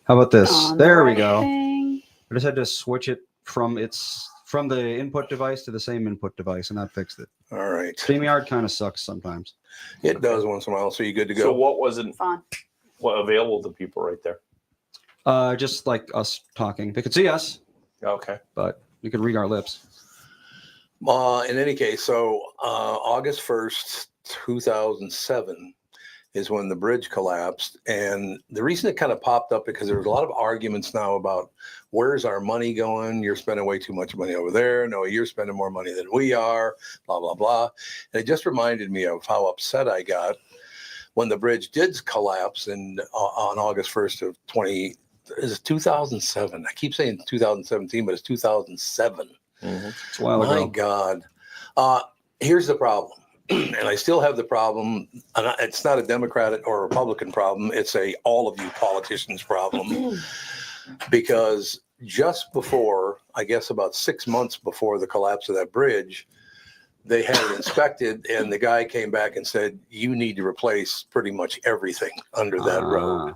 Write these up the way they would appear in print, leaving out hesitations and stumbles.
How about this? On There the we right go. thing. I just had to switch it from the input device to the same input device, and that fixed it. All right. StreamYard kind of sucks sometimes. It does once in a while. So you good to go? So what wasn't Fun. available to people right there? Just like us talking. They could see us, Okay. but you could read our lips. In any case, so August 1st, 2007 is when the bridge collapsed. And the reason it kind of popped up because there was a lot of arguments now about where's our money going? You're spending way too much money over there. No, you're spending more money than we are, blah, blah, blah. And it just reminded me of how upset I got when the bridge did collapse on August 1st of 2007. I keep saying 2017, but it's 2007. Mm-hmm. It's a while My ago. God. Here's the problem. And I still have the problem. And it's not a Democratic or Republican problem. It's all of you politicians problem. Because just before, I guess about 6 months before the collapse of that bridge, they had it inspected and the guy came back and said, you need to replace pretty much everything under that road.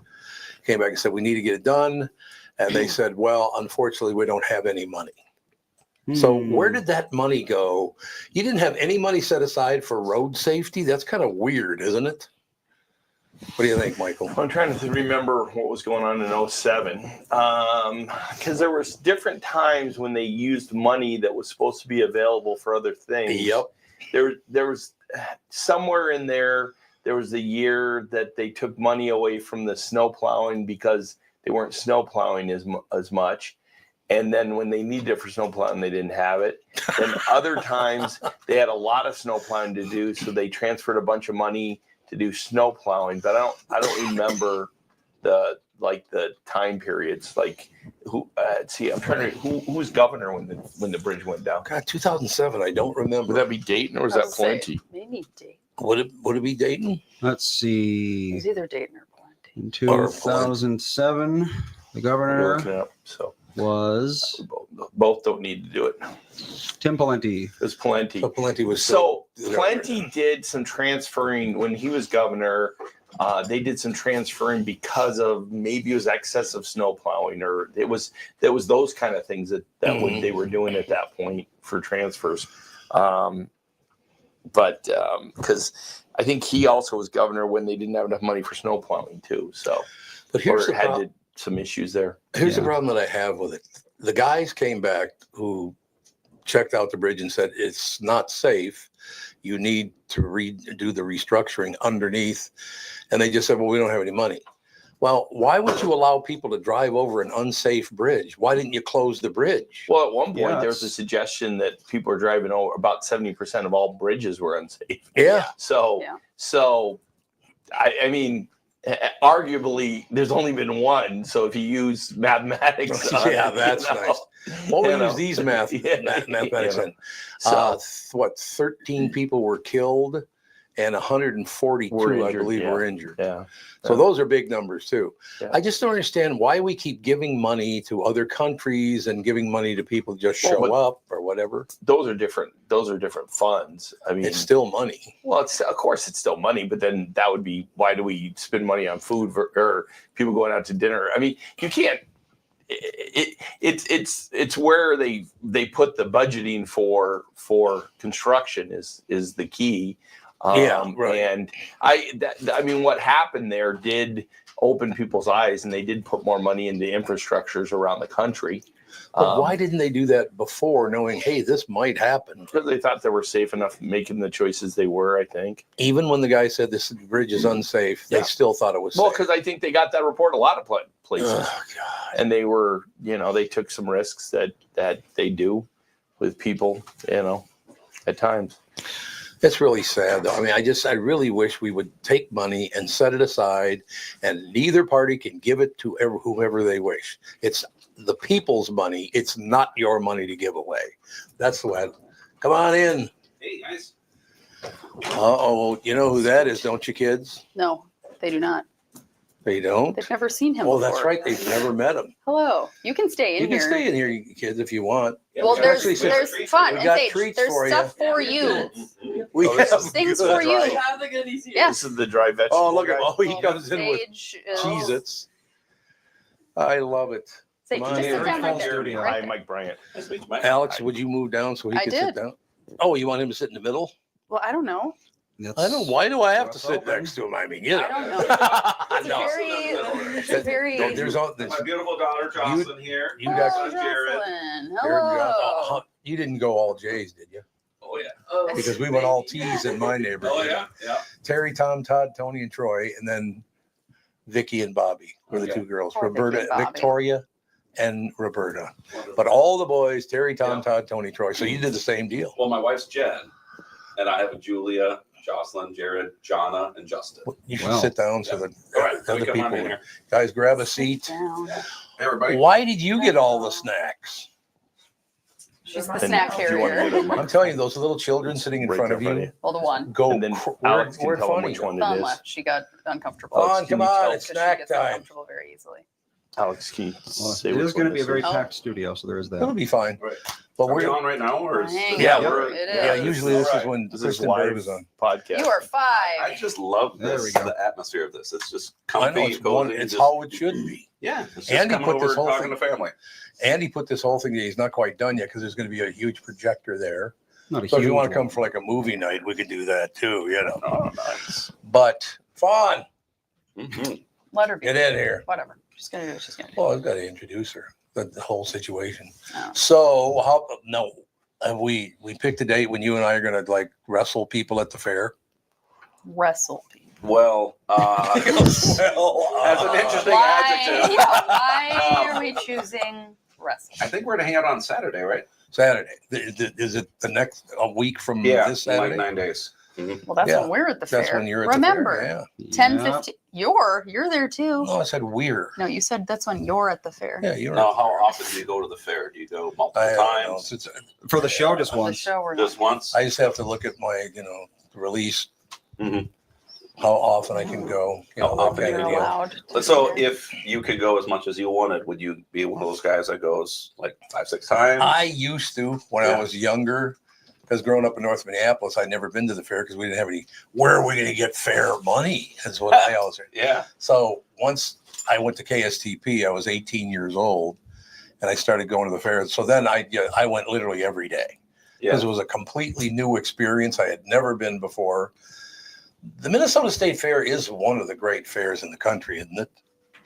Came back and said, we need to get it done. And they said, well, unfortunately, we don't have any money. So where did that money go? You didn't have any money set aside for road safety? That's kind of weird, isn't it? What do you think, Michael? I'm trying to remember what was going on in 07. Because there was different times when they used money that was supposed to be available for other things. Yep. There was somewhere in there was a year that they took money away from the snow plowing because they weren't snow plowing as much. And then when they needed it for snow plowing, they didn't have it. Then other times they had a lot of snow plowing to do, so they transferred a bunch of money to do snow plowing. But I don't remember the time periods. Like who? See, I'm trying to. Who was governor when the bridge went down? God, 2007. I don't remember. Would that be Dayton or was that Plenty? Maybe Dayton. Would it be Dayton? Let's It see. was either Dayton or Plenty. In 2007, the governor Looking it up, so was both don't need to do it. Tim Pawlenty. There's Plenty. So Plenty was So still Plenty did some transferring when he was governor. They did some transferring because of maybe it was excessive snow plowing, or there was those kind of things that they were doing at that point for transfers. But because I think he also was governor when they didn't have enough money for snow plowing too. So, But here's some issues there. Here's the problem that I have with it. The guys came back who checked out the bridge and said, it's not safe. You need to do the restructuring underneath. And they just said, well, we don't have any money. Well, why would you allow people to drive over an unsafe bridge? Why didn't you close the bridge? Well, at one point, there was a suggestion that people were driving over. About 70% of all bridges were unsafe. Yeah. So I mean, arguably, there's only been one. So if you use mathematics, yeah, that's nice. What we use these mathematics in? So 13 people were killed, and 142, I believe, were injured. Yeah. So those are big numbers too. Yeah. I just don't understand why we keep giving money to other countries and giving money to people to just show up or whatever. Those are different funds. I mean, it's still money. Well, of course it's still money, but then that would be, why do we spend money on food or people going out to dinner? I mean, you can't. It's where they put the budgeting for construction is the key. Right. And I mean, what happened there did open people's eyes, and they did put more money into infrastructures around the country. But why didn't they do that before, knowing, hey, this might happen? Because they thought they were safe enough making the choices they were, I think. Even when the guy said this bridge is unsafe, they still thought it was safe. Well, because I think they got that report a lot of places. Oh, God. And they were, they took some risks that they do with people, at times. It's really sad, though. I mean, I really wish we would take money and set it aside, and neither party can give it to whomever they wish. It's the people's money. It's not your money to give away. That's the way. Come on in. Hey, guys. Uh-oh. You know who that is, don't you, kids? No, they do not. They don't? They've never seen him Oh, before. that's right. They've never met him. Hello. You can stay in You here. can stay in here, you kids, if you want. Well, there's Actually, fun. we And got Sage, treats there's for stuff you. for you. We Oh, this have is things good, for you. right? Have the goodies here. Yeah. This is the dry vegetable. Oh, look at guy. he comes in with Sage, Cheez-Its. I love it. Say, Come just on sit in. down right there. Studio. Right Hi, there. Mike Bryant. Nice to meet you, Mike. Alex, would you move down so he I could did. sit down? Oh, you want him to sit in the middle? Well, I don't know. I don't. Why do I have to What's sit open? next to him? I mean, you know. I don't know. It's a No. very, it's a very. No, there's all My this. beautiful daughter Jocelyn here. You got Oh, Jared. Jocelyn. Jared Hello. Johnson. Oh, you didn't go all J's, did you? Oh yeah. Oh, Because we went all T's in my neighborhood. Oh yeah. Yeah. Terry, Tom, Todd, Tony, and Troy, and then Vicky and Bobby were the Okay. two girls. Poor Vicky Roberta, and Bobby. Victoria, and Roberta. Wonderful. But all the boys, Terry, Tom, Yeah. Todd, Tony, Troy. So you did the same deal. Well, my wife's Jen, and I have a Julia, Jocelyn, Jared, Jonna, and Justin. You should Wow. sit down so that All right, other we come on in people. here. Guys, grab a sit seat. down. Hey, everybody. Why did you get all the snacks? She's the And snack do you want to carrier. get a mic- I'm telling you, those little children sitting in right front there of in front you Well, the one. go. And then we're Alex can tell them funny. which one Thumb it is. left. She got uncomfortable. Come on, Alex, come can you on, tell- it's Because she snack gets time. uncomfortable very easily. Alex, can you Well, say it which is going to one be a this very is? Oh. packed studio, so there is It'll that. be fine. Right. But Are we we're on right now, or is Hang Yeah, on. we're- It yeah. is. Usually this All is right. when This is Kristen Bird live is on. podcast. You are I 5. just love There this, we go. the atmosphere of this. It's just I know comfy, it's one. cozy. It's just, how it should be. yeah. It's just Andy coming put over this and whole talking thing- to family. Andy put this whole thing. He's not quite done yet because there's going to be a huge projector there. Not a So if you huge want to come one. for like a movie night, we could do that too. You know. Oh, nice. But Fawn, Mhm. Let her be. get in here. Whatever. She's going to do what she's going to do. Well, I've got to introduce her. The whole situation. Oh. So how? No, we picked a date when you and I are going to like wrestle people at the fair. Wrestle people. Well, Well, that's an interesting Why, adjective. yeah, why are we choosing wrestle? I think we're going to hang out on Saturday, right? Saturday. Is it the next a week from Yeah, this in like Saturday? 9 days. Well, that's Yeah, when we're at the That's fair. when you're at Remember, the fair. 10, Yeah. 15. You're there too. Yeah. No, I said we're. No, you said that's when you're at the fair. Yeah, you're. Now, at the how fair. often do you go to the fair? Do you go multiple I don't know. times? For the show, just The once. show we're Just not. once? I just have to look at my, release. Mhm. How often I can go. How that often kind You're of deal. allowed. to So be there. if you could go as much as you wanted, would you be one of those guys that goes like 5, 6 times? I used to when I Yeah. was younger, because growing up in North Minneapolis, I'd never been to the fair because we didn't have any. Where are we going to get fair money? That's what I always said. Yeah. So once I went to KSTP, I was 18 years old, and I started going to the fair. So then I went literally every day because Yeah. it was a completely new experience. I had never been before. The Minnesota State Fair is one of the great fairs in the country, isn't it?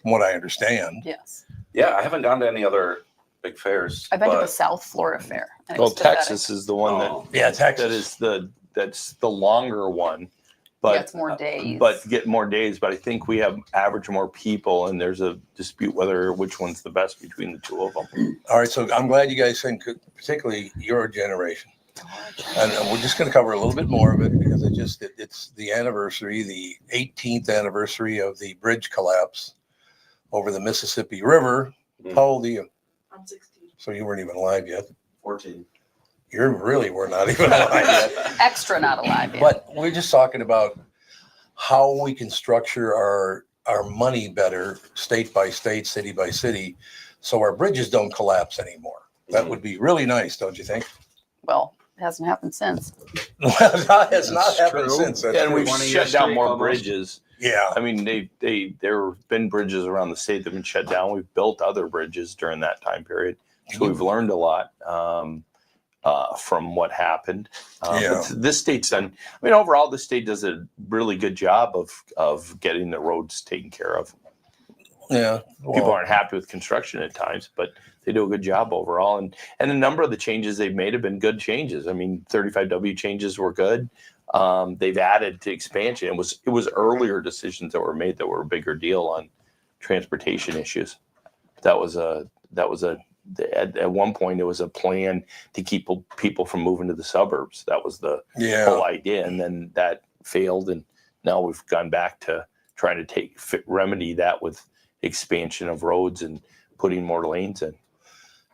From what I understand. Yes. Yeah. I haven't gone to any other big fairs. I've been to but- the South Florida Fair. and it Well, was pathetic. Texas is the one that Oh, Yeah, Texas. that is that's the longer one, Yeah, but it's more days. but get more days. But I think we have average more people, and there's a dispute whether which one's the best between the two of them. All right, so I'm glad you guys think, particularly your generation. And we're just going to cover a little bit more of it because it's the anniversary, the 18th anniversary of the bridge collapse over the Mississippi River. Mhm. How old are you? I'm 16. So you weren't even alive yet. 14. You really were not even alive yet. Extra not alive yet. But we're just talking about how we can structure our money better, state by state, city by city, so our bridges don't collapse anymore. That would be really nice, don't you think? Well, it hasn't happened since. Well, it's not That's happened true. since. That's And true. we've 20 shut years down straight more almost. bridges. Yeah. I mean, there have been bridges around the state that have been shut down. We've built other bridges during that time period, so we've learned a lot from what happened. Yeah. But this state's done. I mean, overall, the state does a really good job of getting the roads taken care of. Yeah. People Well, aren't happy with construction at times, but they do a good job overall. And a number of the changes they've made have been good changes. I mean, 35W changes were good. They've added to expansion. It was earlier decisions that were made that were a bigger deal on transportation issues. At one point there was a plan to keep people from moving to the suburbs. That was the yeah. whole idea, and then that failed, and now we've gone back to trying to remedy that with expansion of roads and putting more lanes in.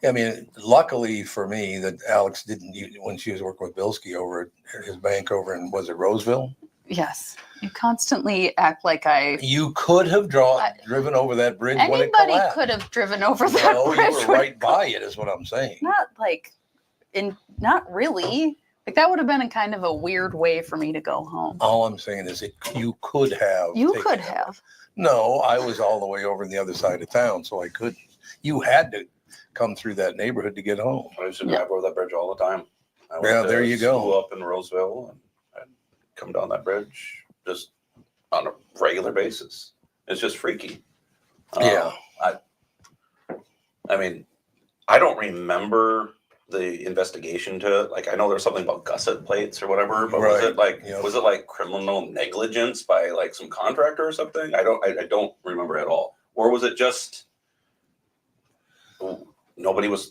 I mean, luckily for me that Alex didn't when she was working with Bilski over at his bank over in, was it Roseville? Yes. You constantly act like You could have driven over that bridge when it anybody collapsed. could have driven over that No, bridge. you were when- right by it, is what I'm saying. Not really. Like that would have been a kind of a weird way for me to go home. All I'm saying is you could have. You taken could it. have. No, I was all the way over on the other side of town, so I couldn't. You had to come through that neighborhood to get home. I used to drive over that bridge all the time. I went Yeah, to there you go. school up in Roseville, and I'd come down that bridge just on a regular basis. It's just freaky. Yeah. I mean, I don't remember the investigation to it. Like, I know there was something about gusset plates or whatever, but was Right. it like Yep. was it like criminal negligence by like some contractor or something? I don't remember at all. Or was it just nobody was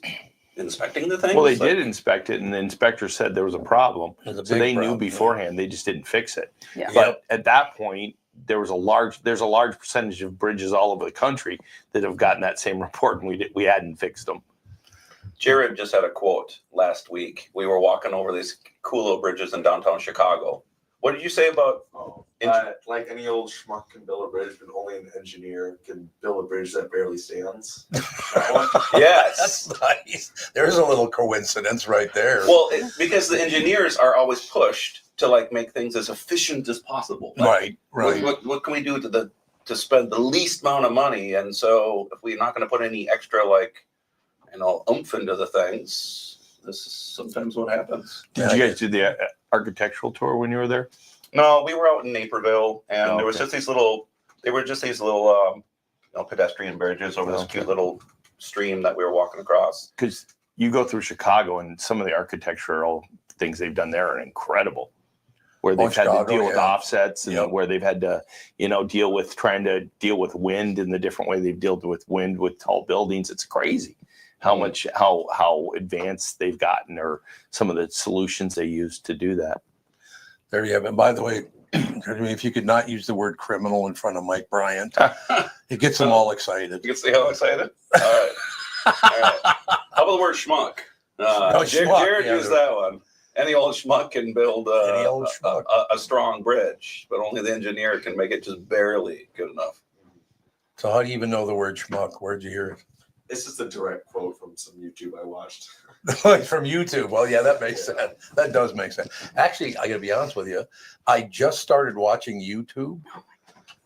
inspecting the thing? Well, they Like, did inspect it, and the inspector said there was a problem. It was a So big they knew problem, yeah. beforehand. They just didn't fix it. Yeah. But at that point, there's a large percentage of bridges all over the country that have gotten that same report, and we hadn't fixed them. Jared just had a quote last week. We were walking over these cool little bridges in downtown Chicago. What did you say about? Like any old schmuck can build a bridge, but only an engineer can build a bridge that barely stands. That one. Yes. That's nice. There's a little coincidence right there. Well, because the engineers are always pushed to like make things as efficient as possible. Like, right. What can we do to spend the least amount of money? And so if we're not going to put any extra oomph into the things, this is sometimes what happens. Did you guys do the architectural tour when you were there? No, we were out in Naperville, and Oh, there was okay. just these little. They were just these little, pedestrian bridges over this Okay. cute little stream that we were walking across. Because you go through Chicago, and some of the architectural things they've done there are incredible. Where they've had Chicago, to deal with yeah. offsets, and Yep. where they've had to, trying to deal with wind in the different way they've dealt with wind with tall buildings. It's crazy how advanced they've gotten, or some of the solutions they use to do that. There you have it. By the way, if you could not use the word criminal in front of Mike Bryant, it gets them all excited. You can see how excited. All right. All right. How about the word schmuck? schmuck, Jared yeah, used that one. Any old schmuck can build Any old schmuck. a strong bridge, but only the engineer can make it just barely good enough. So how do you even know the word schmuck? Where'd you hear It's just a direct quote from some YouTube I watched. it? From YouTube. Well, yeah, that makes sense. That does make sense. Actually, I gotta be honest with you. I just started watching YouTube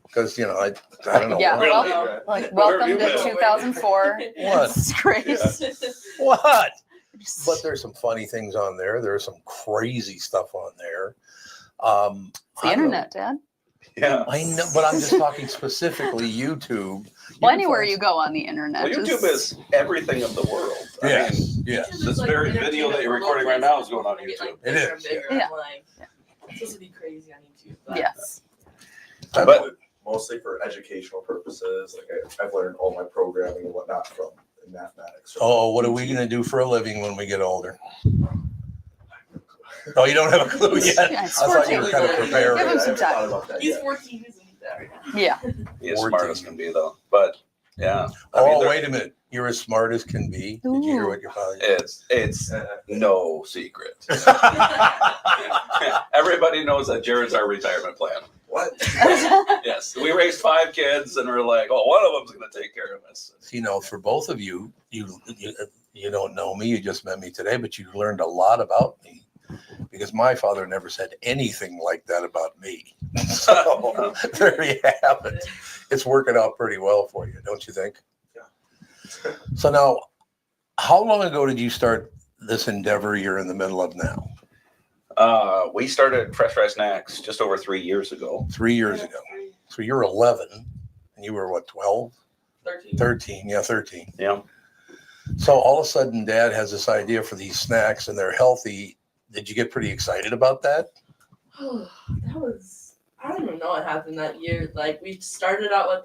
because I don't know. Yeah, Really? welcome you to been? 2004. What? It's great. What? But there's some funny things on there. There's some crazy stuff on there. It's the internet, Dad. Yeah. I know, but I'm just talking specifically YouTube. Well, anywhere you go on the internet. Well, YouTube is everything of the world. I mean, Yes, yes. This very video that you're recording right now is going on YouTube. It is, yeah. It's supposed to be crazy on YouTube. But Yes. But Mostly for educational purposes. Like I've learned all my programming and whatnot from mathematics. Oh, what are we going to do for a living when we get older? Oh, you don't have a clue yet? Yeah, I it's thought you were 14. kind of Give preparing. him some time. I haven't thought about that he's yet. 14, isn't he? That right now. Yeah. he is 14. smart as can be, though. But yeah. Oh, there- wait a minute. You're as smart as can be. Did you hear what your father It's no secret. Everybody knows that Jared's our retirement plan. What? Yes, we raised 5 kids, and we're like, oh, one of them's going to take care of us. For both of you, you don't know me. You just met me today, but you learned a lot about me because my father never said anything like that about me. So there you have it. It's working out pretty well for you, don't you think? Yeah. So now, how long ago did you start this endeavor you're in the middle of now? We started Fresh Fry Snacks just over 3 years ago. 3 years ago. So you're 11 and you were what, 12? 13. 13. Yeah, 13. Yeah. So all of a sudden Dad has this idea for these snacks and they're healthy. Did you get pretty excited about that? That was, I don't even know what happened that year. Like, we started out with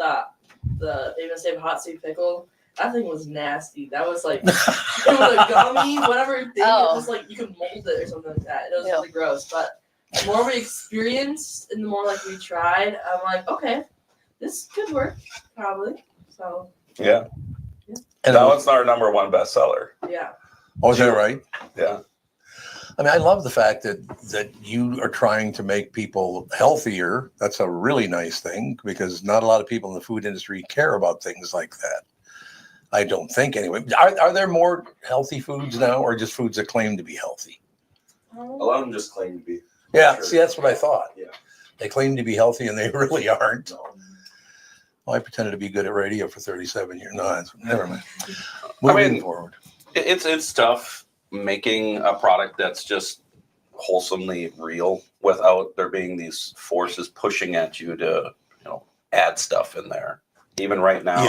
the famous Dave hot sweet pickle. That thing was nasty. That was like, it was a gummy, whatever thing. Oh. It was like, you could mold it or something like that. It was Ew. really gross. But the more we experienced and the more like we tried, I'm like, okay, this could work, probably. So, Yeah. And That one's our number 1 bestseller. yeah. oh, is that right? Yeah. I mean, I love the fact that you are trying to make people healthier. That's a really nice thing because not a lot of people in the food industry care about things like that. I don't think anyway. Are there more healthy foods now or just foods that claim to be healthy? A lot of them just claim to be. Yeah, Sure. see, that's what I thought. Yeah. They claim to be healthy and they really aren't. No. Well, I pretended to be good at radio for 37 years. No, never mind. I Moving mean, forward. It's tough making a product that's just wholesomely real without there being these forces pushing at you to, add stuff in there. Even right now,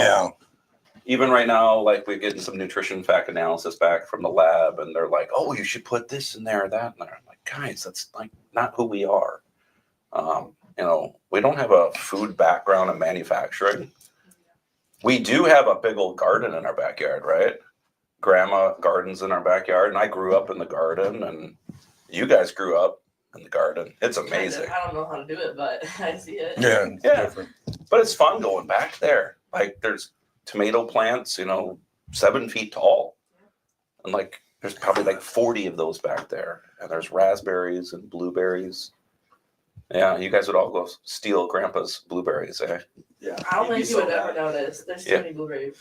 like we're getting some nutrition fact analysis back from the lab, and they're like, "Oh, you should put this in there or that in there." I'm like, guys, that's like not who we are. We don't have a food background in manufacturing. We do have a big old garden in our backyard, right? Grandma gardens in our backyard, and I grew up in the garden, and you guys grew up in the garden. It's amazing. I don't know how to do it, but I see it. Yeah, it's different. But it's fun going back there. Like there's tomato plants, 7 feet tall, and like there's probably like 40 of those back there, and there's raspberries and blueberries. Yeah, you guys would all go steal Grandpa's blueberries, eh? Yeah. I don't you'd be think you so would ever mad. notice. There's too Yeah. many blueberries.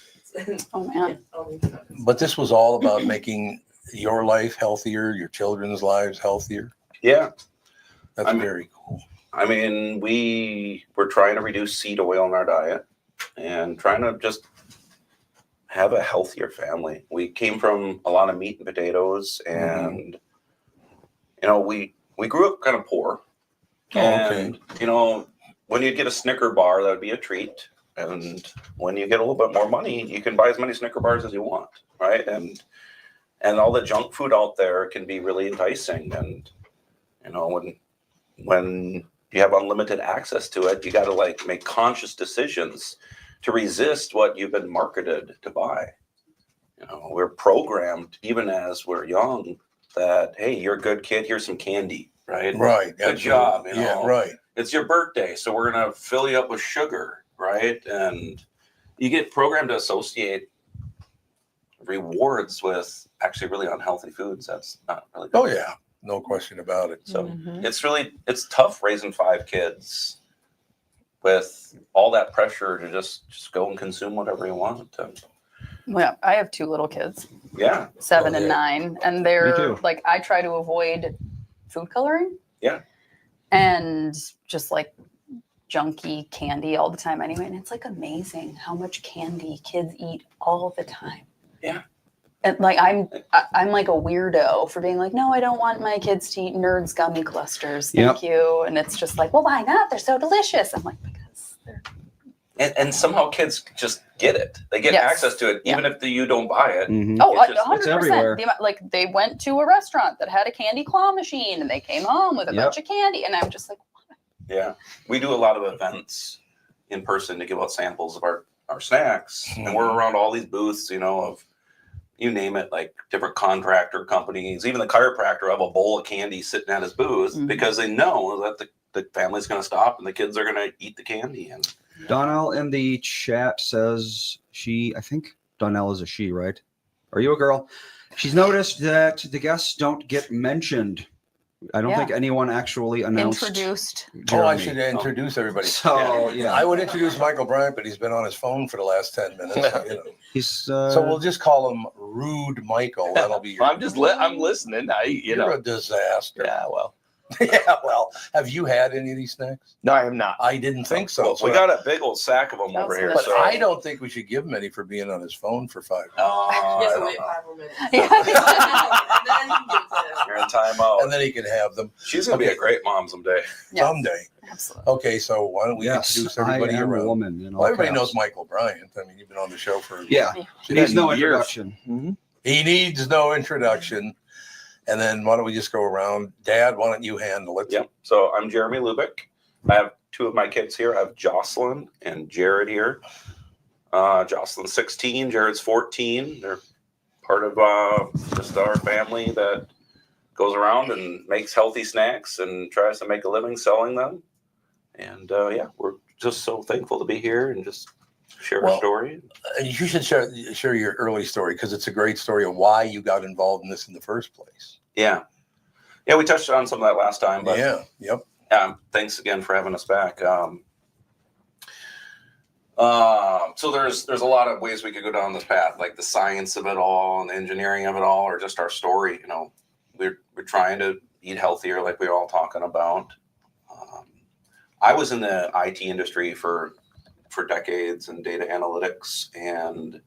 Oh man. I don't think you notice. But this was all about making your life healthier, your children's lives healthier. Yeah. That's I'm- very cool. I mean, we were trying to reduce seed oil in our diet and trying to just have a healthier family. We came from a lot of meat and potatoes, and we grew up kind of poor. And when you get a Snicker bar, that would be a treat. And when you get a little bit more money, you can buy as many Snicker bars as you want, right? And all the junk food out there can be really enticing. And when you have unlimited access to it, you got to like make conscious decisions to resist what you've been marketed to buy. We're programmed even as we're young that, hey, you're a good kid, here's some candy, right? Right. Good absolutely. job. Yeah, right. It's your birthday, so we're gonna fill you up with sugar, right? And you get programmed to associate rewards with actually really unhealthy foods. That's not really good. Oh, yeah. No question about it. So Mhm. it's tough raising 5 kids with all that pressure to just go and consume whatever you want. Well, I have 2 little kids, Yeah. 7 Oh, and yeah. 9, and Me they're too. like, I try to avoid food coloring. Yeah. And just like junky candy all the time anyway. And it's like amazing how much candy kids eat all the time. Yeah. And like I'm like a weirdo for being like, no, I don't want my kids to eat Nerds gummy clusters. Thank you. And it's just like, well, why not? They're so delicious. I'm like, because they're And somehow kids just get it. They get Yes. access to it, even if you don't buy it. Mhm. Oh, It's just- 100%. everywhere. Like they went to a restaurant that had a candy claw machine and they came home with a Yep. bunch of candy. And I'm just like, Yeah. We do a lot of events in person to give out samples of our snacks. And we're around all these booths, of you name it, like different contractor companies. Even the chiropractor will have a bowl of candy sitting at his booth Mhm. because they know that the family's going to stop and the kids are going to eat the candy. And Donnell in the chat says I think Donnell is a she, right? Are you a girl? She's noticed that the guests don't get mentioned. I don't Yeah. think anyone actually announced. introduced. Oh, I Jeremy. should introduce everybody. So yeah, I would introduce Michael Bryant, but he's been on his phone for the last 10 minutes. he's So we'll just call him Rude Michael. That'll be your. I'm I'm listening. You're a disaster. Yeah, well, Yeah, well, have you had any of these snacks? no, I have not. I didn't think so. Well, we got a big old sack of them That over was here. But So I don't think we should give him any for being on his phone for 5 minutes. Oh, You I have to don't wait know. 5 more minutes. Yeah. And then you can get to You're in timeout. And then he can have them She's gonna be a great mom someday. Yes. someday. Absolutely. Okay, so why don't we yes, introduce I everybody am a around? woman. in all Well, everybody caps. knows Michael Bryant. I mean, you've been on the show for. Yeah, He needs no years. introduction. He needs no introduction. And then why don't we just go around? Dad, why don't you handle it? Yep. So I'm Jeremy Lubick. I have 2 of my kids here. I have Jocelyn and Jared here. Jocelyn's 16, Jared's 14. They're part of just our family that goes around and makes healthy snacks and tries to make a living selling them. And yeah, we're just so thankful to be here and just share our Well, story. And you should share your early story because it's a great story of why you got involved in this in the first place. Yeah. Yeah, we touched on some of that last time, but Yeah, yep. thanks again for having us back. So there's a lot of ways we could go down this path, like the science of it all and the engineering of it all, or just our story. We're trying to eat healthier, like we were all talking about. I was in the IT industry for for decades in data analytics. And,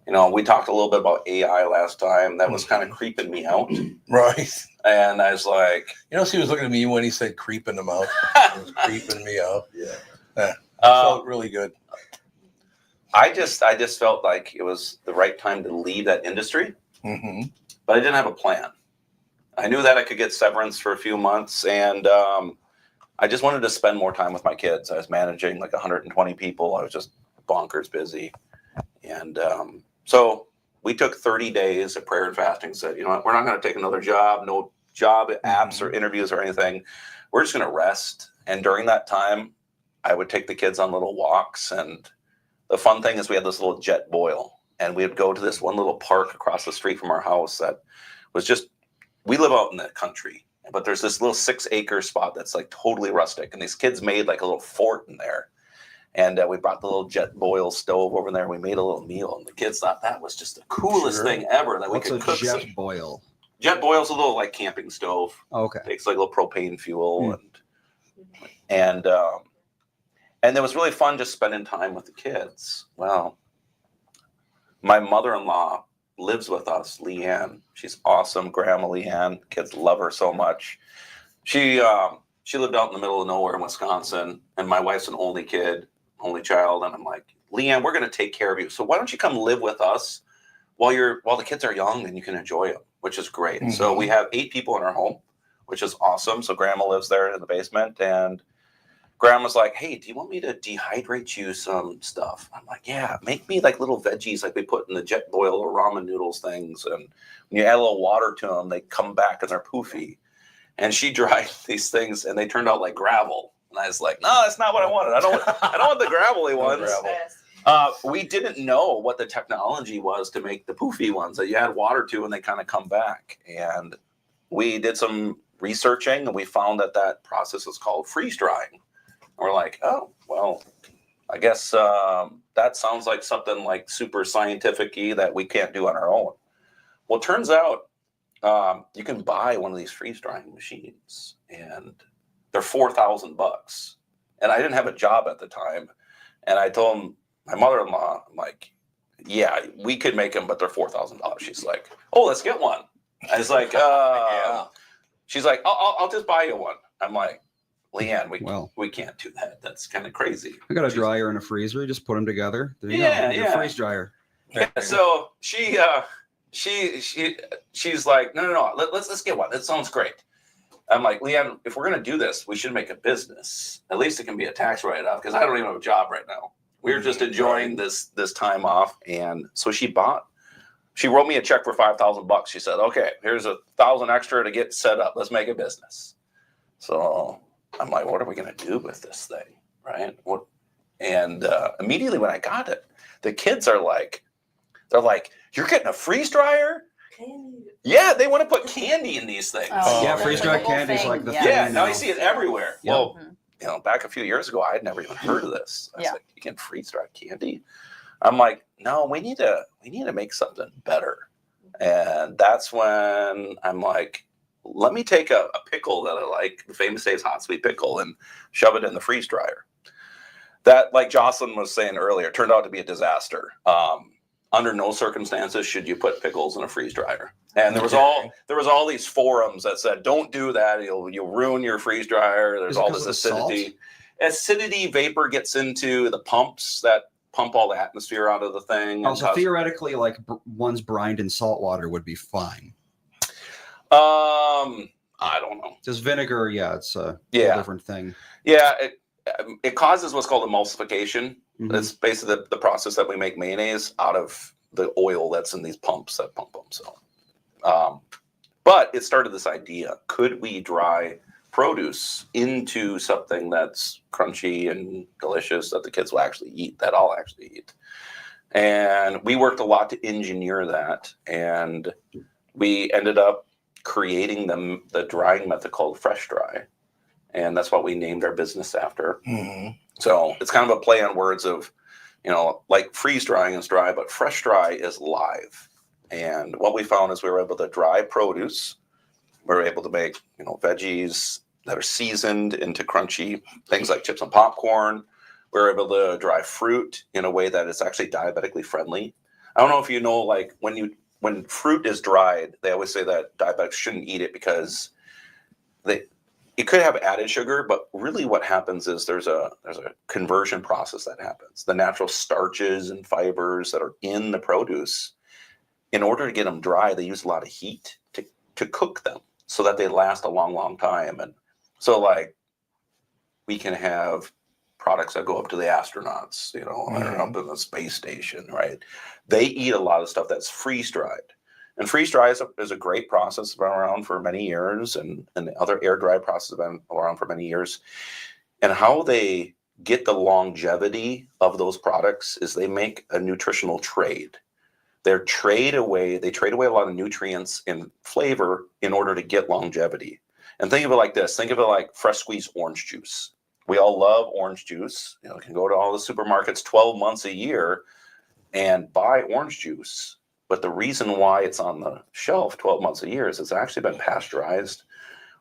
you know, we talked a little bit about AI last time. That was kind of creeping me out. Right. And I was like, You know, he was looking at me when he said creeping him out. It was creeping me out. Yeah. Felt really good. I just felt like it was the right time to leave that industry, Mm-hmm. but I didn't have a plan. I knew that I could get severance for a few months, and I just wanted to spend more time with my kids. I was managing like 120 people. I was just bonkers busy. And so we took 30 days of prayer and fasting, said, you know what, we're not going to take another job, no job apps or interviews or anything. We're just going to rest. And during that time, I would take the kids on little walks. And the fun thing is we had this little jet boil, and we would go to this one little park across the street from our house that was just, we live out in the country, but there's this little 6-acre spot that's like totally rustic. And these kids made like a little fort in there. And we brought the little jet boil stove over there. We made a little meal, and the kids thought that was just the coolest thing ever that we What's could a cook. jet boil? Jet boil's a little like camping stove. Okay. Takes like a little propane fuel, and it was really fun just spending time with the kids. Well, my mother-in-law lives with us, Leanne. She's awesome, Grandma Leanne. Kids love her so much. She lived out in the middle of nowhere in Wisconsin, and my wife's an only child, and I'm like, Leanne, we're going to take care of you. So why don't you come live with us while the kids are young and you can enjoy them, which is great. Mm-hmm. So we have 8 people in our home, which is awesome. So Grandma lives there in the basement, and Grandma's like, hey, do you want me to dehydrate you some stuff? I'm like, yeah, make me like little veggies like we put in the jet boil or ramen noodles things. And when you add a little water to them, they come back and they're poofy. And she dried these things, and they turned out like gravel. And I was like, no, that's not what I wanted. I don't want the gravelly ones. We didn't know what the technology was to make the poofy ones that you add water to and they kind of come back. And we did some researching, and we found that process is called freeze drying. And we're like, oh, well, I guess that sounds like something like super scientific-y that we can't do on our own. Well, it turns out you can buy one of these freeze drying machines, and they're $4,000. And I didn't have a job at the time. And I told my mother-in-law, I'm like, yeah, we could make them, but they're $4,000. She's like, oh, let's get one. I was like, she's like, I'll just buy you one. I'm like, Leanne, we can't do that. That's kind of crazy. I got a dryer and a freezer. You just put them together. There you go. Your freeze dryer. Yeah, so she's like, no. Let's get one. That sounds great. I'm like, Leanne, if we're gonna do this, we should make a business. At least it can be a tax write-off, because I don't even have a job right now. We're just enjoying this time off. And so she wrote me a check for $5,000. She said, okay, here's $1,000 extra to get set up. Let's make a business. So I'm like, what are we gonna do with this thing, right? And immediately when I got it, the kids are like, you're getting a freeze dryer? Candy. Yeah, they want to put candy in these things. Oh, Yeah, that's freeze the dried whole candy is thing. like the Yeah. thing. Yeah, now I see it everywhere. Yeah. Well, Mhm. back a few years ago, I had never even heard of this. I was Yeah. like, you can freeze dry candy? I'm like, no, we need to make something better. And that's when I'm like, let me take a pickle that I like, the Famous Dave's Hot Sweet Pickle, and shove it in the freeze dryer. That, like Jocelyn was saying earlier, turned out to be a disaster. Under no circumstances should you put pickles in a freeze dryer. And there was all these forums that said, don't do that. You'll ruin your freeze dryer. There's Is it all 'cause this of the salt? acidity. Acidity vapor gets into the pumps that pump all the atmosphere out of the thing. Also, theoretically, like one's brined in salt water would be fine. I don't know. Just vinegar, yeah, it's a Yeah. whole different thing. Yeah, it causes what's called emulsification. Mhm. It's basically the process that we make mayonnaise out of the oil that's in these pumps that pump them. So, but it started this idea: could we dry produce into something that's crunchy and delicious that the kids will actually eat? That I'll actually eat. And we worked a lot to engineer that, and we ended up creating the drying method called fresh dry, and that's what we named our business after. Mm-hmm. So it's kind of a play on words of, like freeze drying is dry, but fresh dry is live. And what we found is we were able to dry produce. We were able to make, veggies that are seasoned into crunchy things like chips and popcorn. We're able to dry fruit in a way that is actually diabetically friendly. I don't know if you know, like when fruit is dried, they always say that diabetics shouldn't eat it because it could have added sugar, but really what happens is there's a conversion process that happens. The natural starches and fibers that are in the produce, in order to get them dry, they use a lot of heat to cook them so that they last a long, long time. And so like we can have products that go up to the astronauts, you know, or up in the space station, right? They eat a lot of stuff that's freeze dried. And freeze dry is a great process. It's been around for many years, and the other air dry process have been around for many years. And how they get the longevity of those products is they make a nutritional trade. They trade away a lot of nutrients and flavor in order to get longevity. And think of it like this. Think of it like fresh squeezed orange juice. We all love orange juice. You know, you can go to all the supermarkets 12 months a year and buy orange juice. But the reason why it's on the shelf 12 months a year is it's actually been pasteurized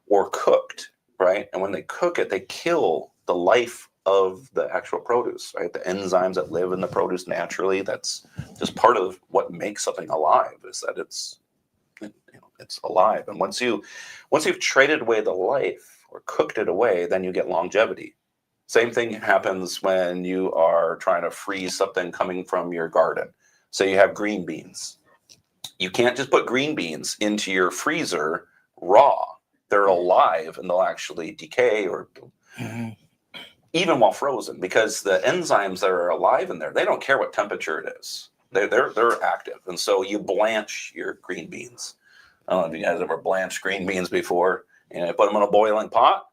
or cooked, right? And when they cook it, they kill the life of the actual produce, right? The enzymes that live in the produce naturally. That's just part of what makes something alive, is that it's alive. And once you've traded away the life or cooked it away, then you get longevity. Same thing happens when you are trying to freeze something coming from your garden. So you have green beans. You can't just put green beans into your freezer raw. They're alive and they'll actually decay or even while frozen, because the enzymes that are alive in there, they don't care what temperature it is. They're active. And so you blanch your green beans. I don't know if you guys ever blanched green beans before. And put them in a boiling pot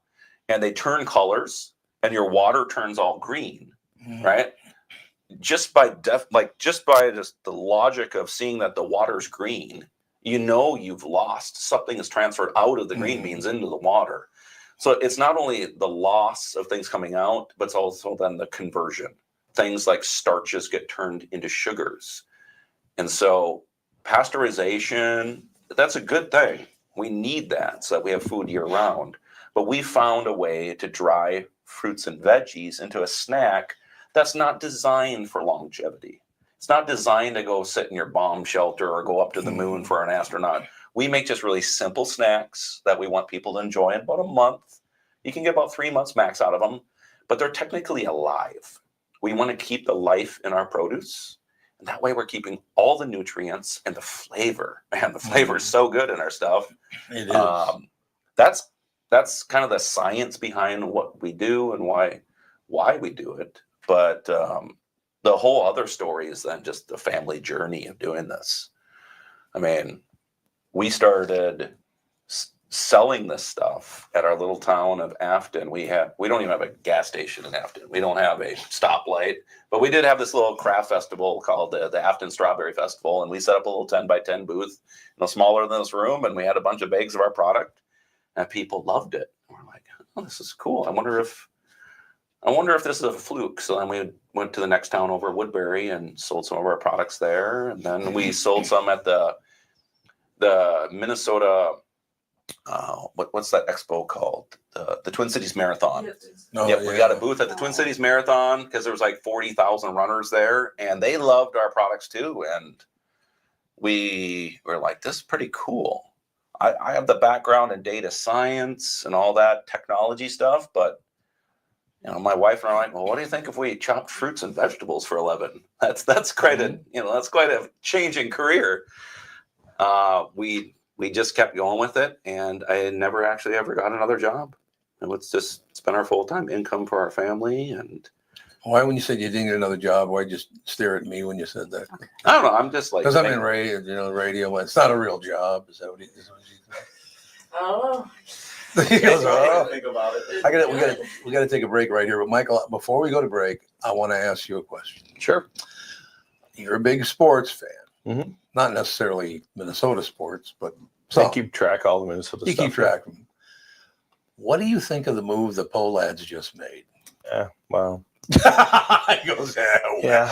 and they turn colors and your water turns all green, right? Just by just the logic of seeing that the water's green, you know you've lost. Something is transferred out of the green beans into the water. So it's not only the loss of things coming out, but it's also then the conversion. Things like starches get turned into sugars. And so pasteurization, that's a good thing. We need that so that we have food year round. But we found a way to dry fruits and veggies into a snack that's not designed for longevity. It's not designed to go sit in your bomb shelter or go up to the moon for an astronaut. We make just really simple snacks that we want people to enjoy in about a month. You can get about 3 months max out of them, but they're technically alive. We want to keep the life in our produce. And that way we're keeping all the nutrients and the flavor. Man, the flavor is so good in our stuff. It is. That's kind of the science behind what we do and why we do it. But the whole other story is then just the family journey of doing this. I mean, we started selling this stuff at our little town of Afton. We don't even have a gas station in Afton. We don't have a stoplight, but we did have this little craft festival called the Afton Strawberry Festival. And we set up a little 10 by 10 booth, smaller than this room. And we had a bunch of bags of our product and people loved it. And we're like, oh, this is cool. I wonder if this is a fluke. So then we went to the next town over, Woodbury, and sold some of our products there. And then we sold some at the Minnesota, what's that expo called? The Twin Cities Marathon. We got a booth at the Twin Cities Marathon because there was like 40,000 runners there, and they loved our products too. And we were like, this is pretty cool. I have the background in data science and all that technology stuff, but my wife and I are like, well, what do you think if we chopped fruits and vegetables for a living? That's quite a changing career. We just kept going with it, and I never actually ever got another job. It's been our full-time income for our family. And why, when you said you didn't get another job, why just stare at me when you said that? I don't know. I'm just like, because I'm in radio. Radio. It's not a real job. Is that what he? Oh. He goes, oh. Think about it. We got to take a break right here. But Michael, before we go to break, I want to ask you a question. Sure. You're a big sports fan. Mm-hmm. Not necessarily Minnesota sports, but I keep track of all the Minnesota stuff. You keep track of them. What do you think of the move the Polads just made? Yeah, wow. He goes, yeah.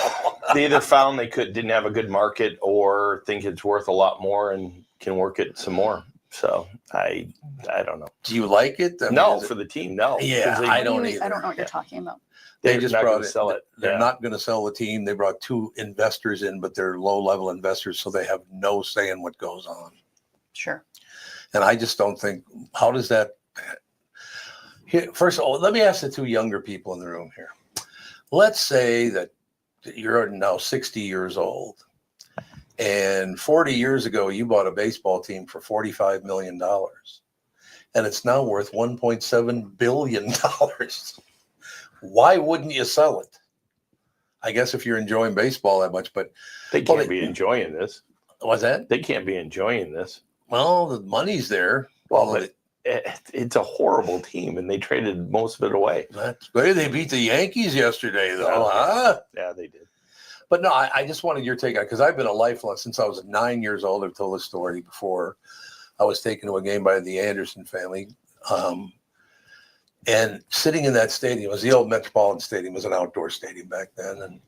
They either found didn't have a good market, or think it's worth a lot more and can work it some more. So I don't know. Do you like it? I mean, No, is it- for the team, no. Yeah, 'Cause they, I don't I either. don't know what you're talking about. They they're just not brought gonna it. sell it. They're Yeah. not going to sell the team. They brought 2 investors in, but they're low-level investors, so they have no say in what goes on. Sure. And I just don't think. How does that? Here, first of all, let me ask the 2 younger people in the room here. Let's say that you're now 60 years old, and 40 years ago you bought a baseball team for $45 million, and it's now worth $1.7 billion. Why wouldn't you sell it? I guess if you're enjoying baseball that much, but They can't be enjoying this. what's that? They can't be enjoying this. Well, the money's there. Well, but it's a horrible team, and they traded most of it away. That's great. They beat the Yankees yesterday, though, huh? Yeah, they did. But no, I just wanted your take on it because I've been a lifelong since I was 9 years old. I've told this story before. I was taken to a game by the Anderson family. And sitting in that stadium, it was the old Metropolitan Stadium, it was an outdoor stadium back then. And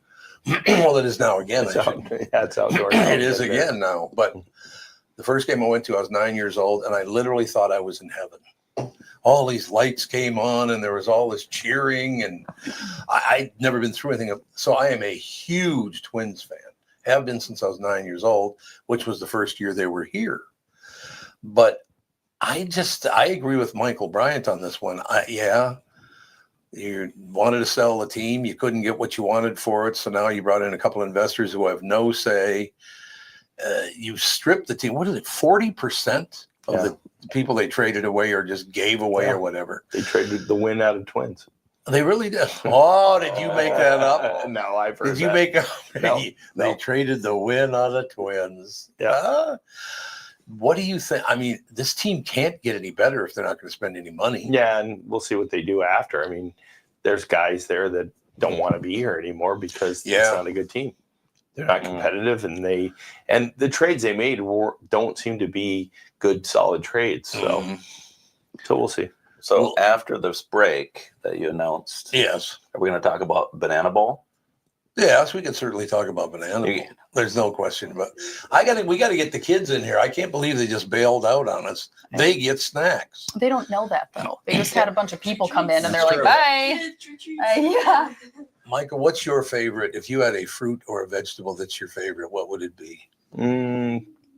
well, it is now again. It's it's outdoor. It is again now. But the first game I went to, I was 9 years old, and I literally thought I was in heaven. All these lights came on, and there was all this cheering, and I'd never been through anything. So I am a huge Twins fan. Have been since I was 9 years old, which was the first year they were here. But I agree with Michael Bryant on this one. You wanted to sell the team. You couldn't get what you wanted for it. So now you brought in a couple of investors who have no say. You stripped the team. What is it? 40% of the people they traded away or just gave away or whatever. They traded the win out of Twins. They really did. Oh, did you make that up? No, I've heard Did you that. make up? No, They no. traded the win on the Twins. Yeah. What do you think? I mean, this team can't get any better if they're not going to spend any money. Yeah, and we'll see what they do after. I mean, there's guys there that don't want to be here anymore because it's not a good team. They're not competitive, and the trades they made don't seem to be good, solid trades. So, so we'll see. So after this break that you announced, Yes. are we going to talk about Banana Ball? Yes, we can certainly talk about banana. You- There's no question about. We got to get the kids in here. I can't believe they just bailed out on us. They get snacks. They don't know that though. They just had a bunch of people come in and they're That's like, true. bye. Yeah. Michael, what's your favorite? If you had a fruit or a vegetable that's your favorite, what would it be?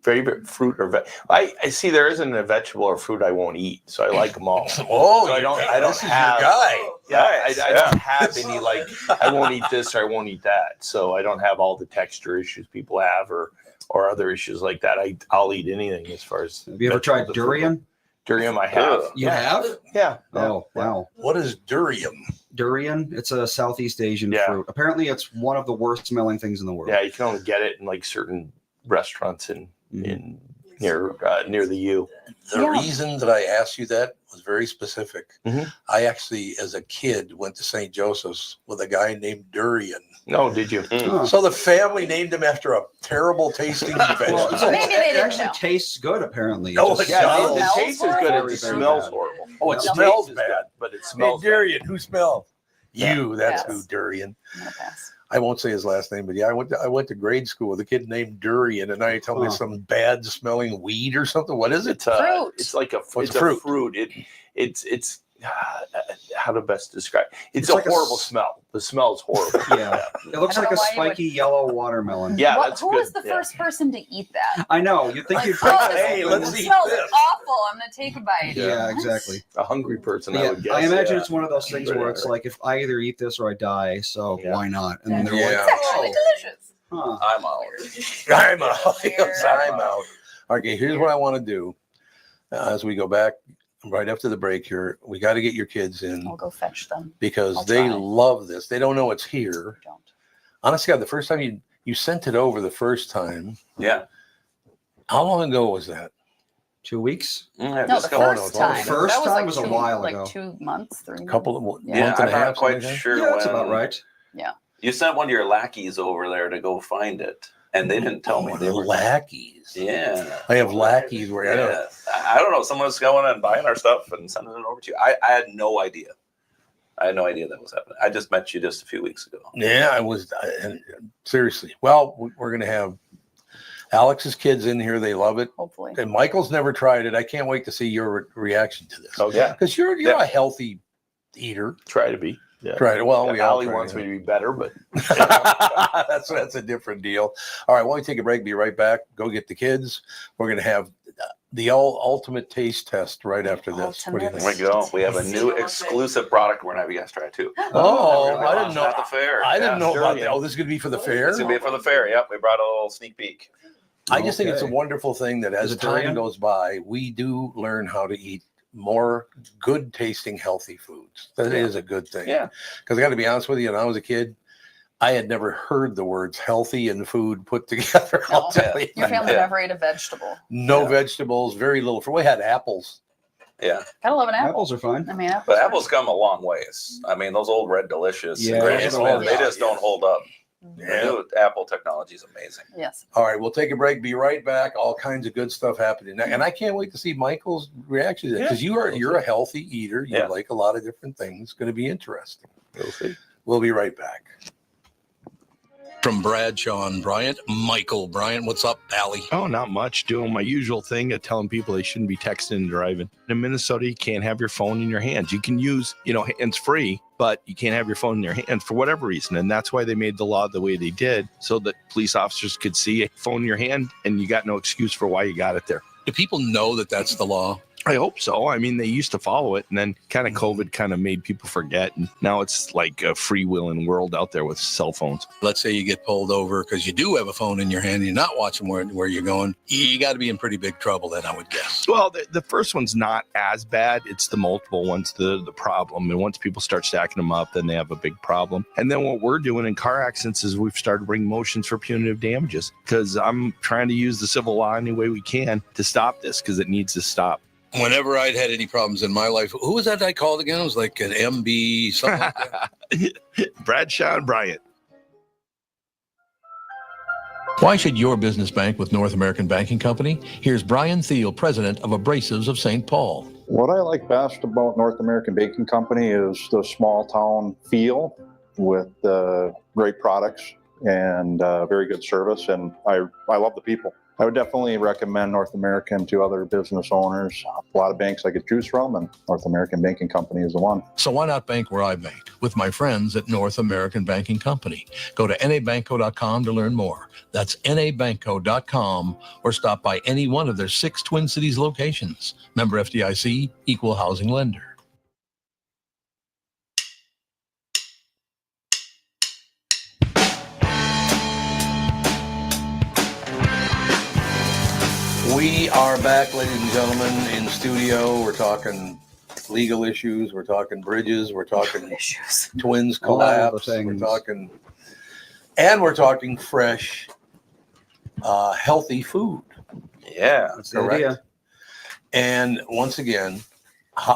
Favorite fruit or I see there isn't a vegetable or fruit I won't eat, so I like them all. Oh, So I don't this is your have- guy. Yeah, Nice, I don't have any like I won't eat this or I won't eat that. So I don't have all the texture issues people have or other issues like that. I'll eat anything as far as. Have you ever tried durian? Durian, I have. You have? Yeah. Oh, wow. What is durian? Durian, it's a Southeast Asian Yeah. fruit. Apparently, it's one of the worst smelling things in the world. Yeah, you can only get it in like certain restaurants in near the U. The Yeah. reason that I asked you that was very specific. Mhm. I actually, as a kid, went to St. Joseph's with a guy named Durian. No, did you? Huh. So the family named him after a terrible tasting Well, vegetable. Maybe they it didn't actually know. tastes good, apparently. Oh, just it Yeah, does? the Smells taste is good. horrible? It Very smells bad. horrible. Oh, it The smells taste is bad. good, but it Hey, smells bad. Durian, who smells? Yeah. You, that's Yes. who, Durian. I'm gonna pass. I won't say his last name, but yeah, I went to grade school with a kid named Durian, and now you tell me Huh. some bad smelling weed or something. What is it? It's Fruit. It's like a. What's It's a fruit? fruit. It's how to best describe. It's It's a like a horrible s- smell. The smell's horrible. Yeah. It looks I like don't a know why you would- spiky yellow watermelon. Yeah, What- that's who good. was the Yeah. first person to eat that? I know. You'd think Like, you'd oh, pick this Hey, let's it eat smells this. awful. I'm gonna take a bite. Yeah, What? exactly. A hungry person, I Yeah, would guess. I imagine yeah. it's one of those things where it's like, if I either eat this or I die, so Yeah. why not? And then they're Yeah. like, It's actually delicious. huh. I'm out. I'm out. Yes, I'm out. Okay, here's what I want to do. As we go back right after the break here, we got to get your kids in I'll go fetch them. because I'll they try. love this. They don't know it's here. Don't. Honestly, God, the first time you sent it over the first time, Yeah. how long ago was that? 2 weeks? Yeah, No, just the go- no, first it's all- time. the first That was time like was a while ago. Like 2 months, 3 months. Couple of Yeah. Yeah, month and I'm a half. not quite something like sure Yeah, that's when about right. you sent one of your lackeys over there to go find it, and they didn't tell that. me Oh, they the were. lackeys. Yeah. I have lackeys where I don't. Yeah. I don't know. Someone's going and buying our stuff and sending it over to you. I had no idea. I had no idea that was happening. I just met you just a few weeks ago. Yeah, I was. And seriously. Well, we're going to have Alex's kids in here, they love it. Hopefully. And Michael's never tried it. I can't wait to see your reaction to this. Oh yeah, Because you're Yeah. a healthy eater. try to be. Yeah. Tried it. Well, we all Allie try wants it. me to be better, but That's a different deal. All right, why don't we take a break? Be right back. Go get the kids. We're going to have the ultimate taste test right after this. What do you Ultimate. There think? we go. We have a new exclusive product we're gonna have you guys try too. Oh, We I didn't launched know. at the fair. I didn't know about sure, that. Oh, this is going to be for the fair? It's gonna be for the fair. Yep, we brought a little sneak peek. I just think it's a Okay. wonderful thing that as Is it time durian? goes by, we do learn how to eat more good tasting, healthy foods. That is a good thing. Yeah. Because I got to be honest with you, when I was a kid, I had never heard the words healthy and food put together. I'll No. tell you. Your family Yeah. never ate a vegetable. No Yeah. vegetables, very little. We had apples. Yeah, Gotta love an apple. Apples are fine. I mean, apples. but apples come a long ways. I mean, those old Red Delicious, Yeah, and Granny those are Smith, old, they just yeah. don't hold up. The new Apple technology is amazing. Yes. All right, we'll take a break. Be right back. All kinds of good stuff happening, and I can't wait to see Michael's reaction to it because you're a healthy eater. You Yeah. like a lot of different things. It's going to be interesting. we'll see. We'll be right back. From Bradshaw and Bryant, Michael Bryant. What's up, Allie? Oh, not much. Doing my usual thing of telling people they shouldn't be texting and driving. In Minnesota, you can't have your phone in your hands. You can use, hands free, but you can't have your phone in your hands for whatever reason. And that's why they made the law the way they did, so that police officers could see a phone in your hand and you got no excuse for why you got it there. Do people know that that's the law? I hope so. I mean, they used to follow it, and then kind of COVID kind of made people forget. And now it's like a freewheeling world out there with cell phones. Let's say you get pulled over because you do have a phone in your hand and you're not watching where you're going. You got to be in pretty big trouble then, I would guess. Well, the first one's not as bad. It's the multiple ones, the problem. And once people start stacking them up, then they have a big problem. And then what we're doing in car accidents is we've started bringing motions for punitive damages, because I'm trying to use the civil law any way we can to stop this, because it needs to stop. Whenever I'd had any problems in my life, who was that I called again? It was like an MB, something like that. Bradshaw and Bryant. Why should your business bank with North American Banking Company? Here's Brian Thiel, president of Abrasives of St. Paul. What I like best about North American Banking Company is the small town feel with great products and very good service. And I love the people. I would definitely recommend North American to other business owners. A lot of banks I could choose from, and North American Banking Company is the one. So why not bank where I banked? With my friends at North American Banking Company. Go to nabanco.com to learn more. That's nabanco.com, or stop by any one of their 6 Twin Cities locations. Member FDIC, equal housing lender. We are back, ladies and gentlemen, in studio. We're talking legal issues. We're talking bridges. We're talking Issues. twins All the collapse. things. We're talking fresh, healthy food. Yeah, That's the Correct. idea. And once again,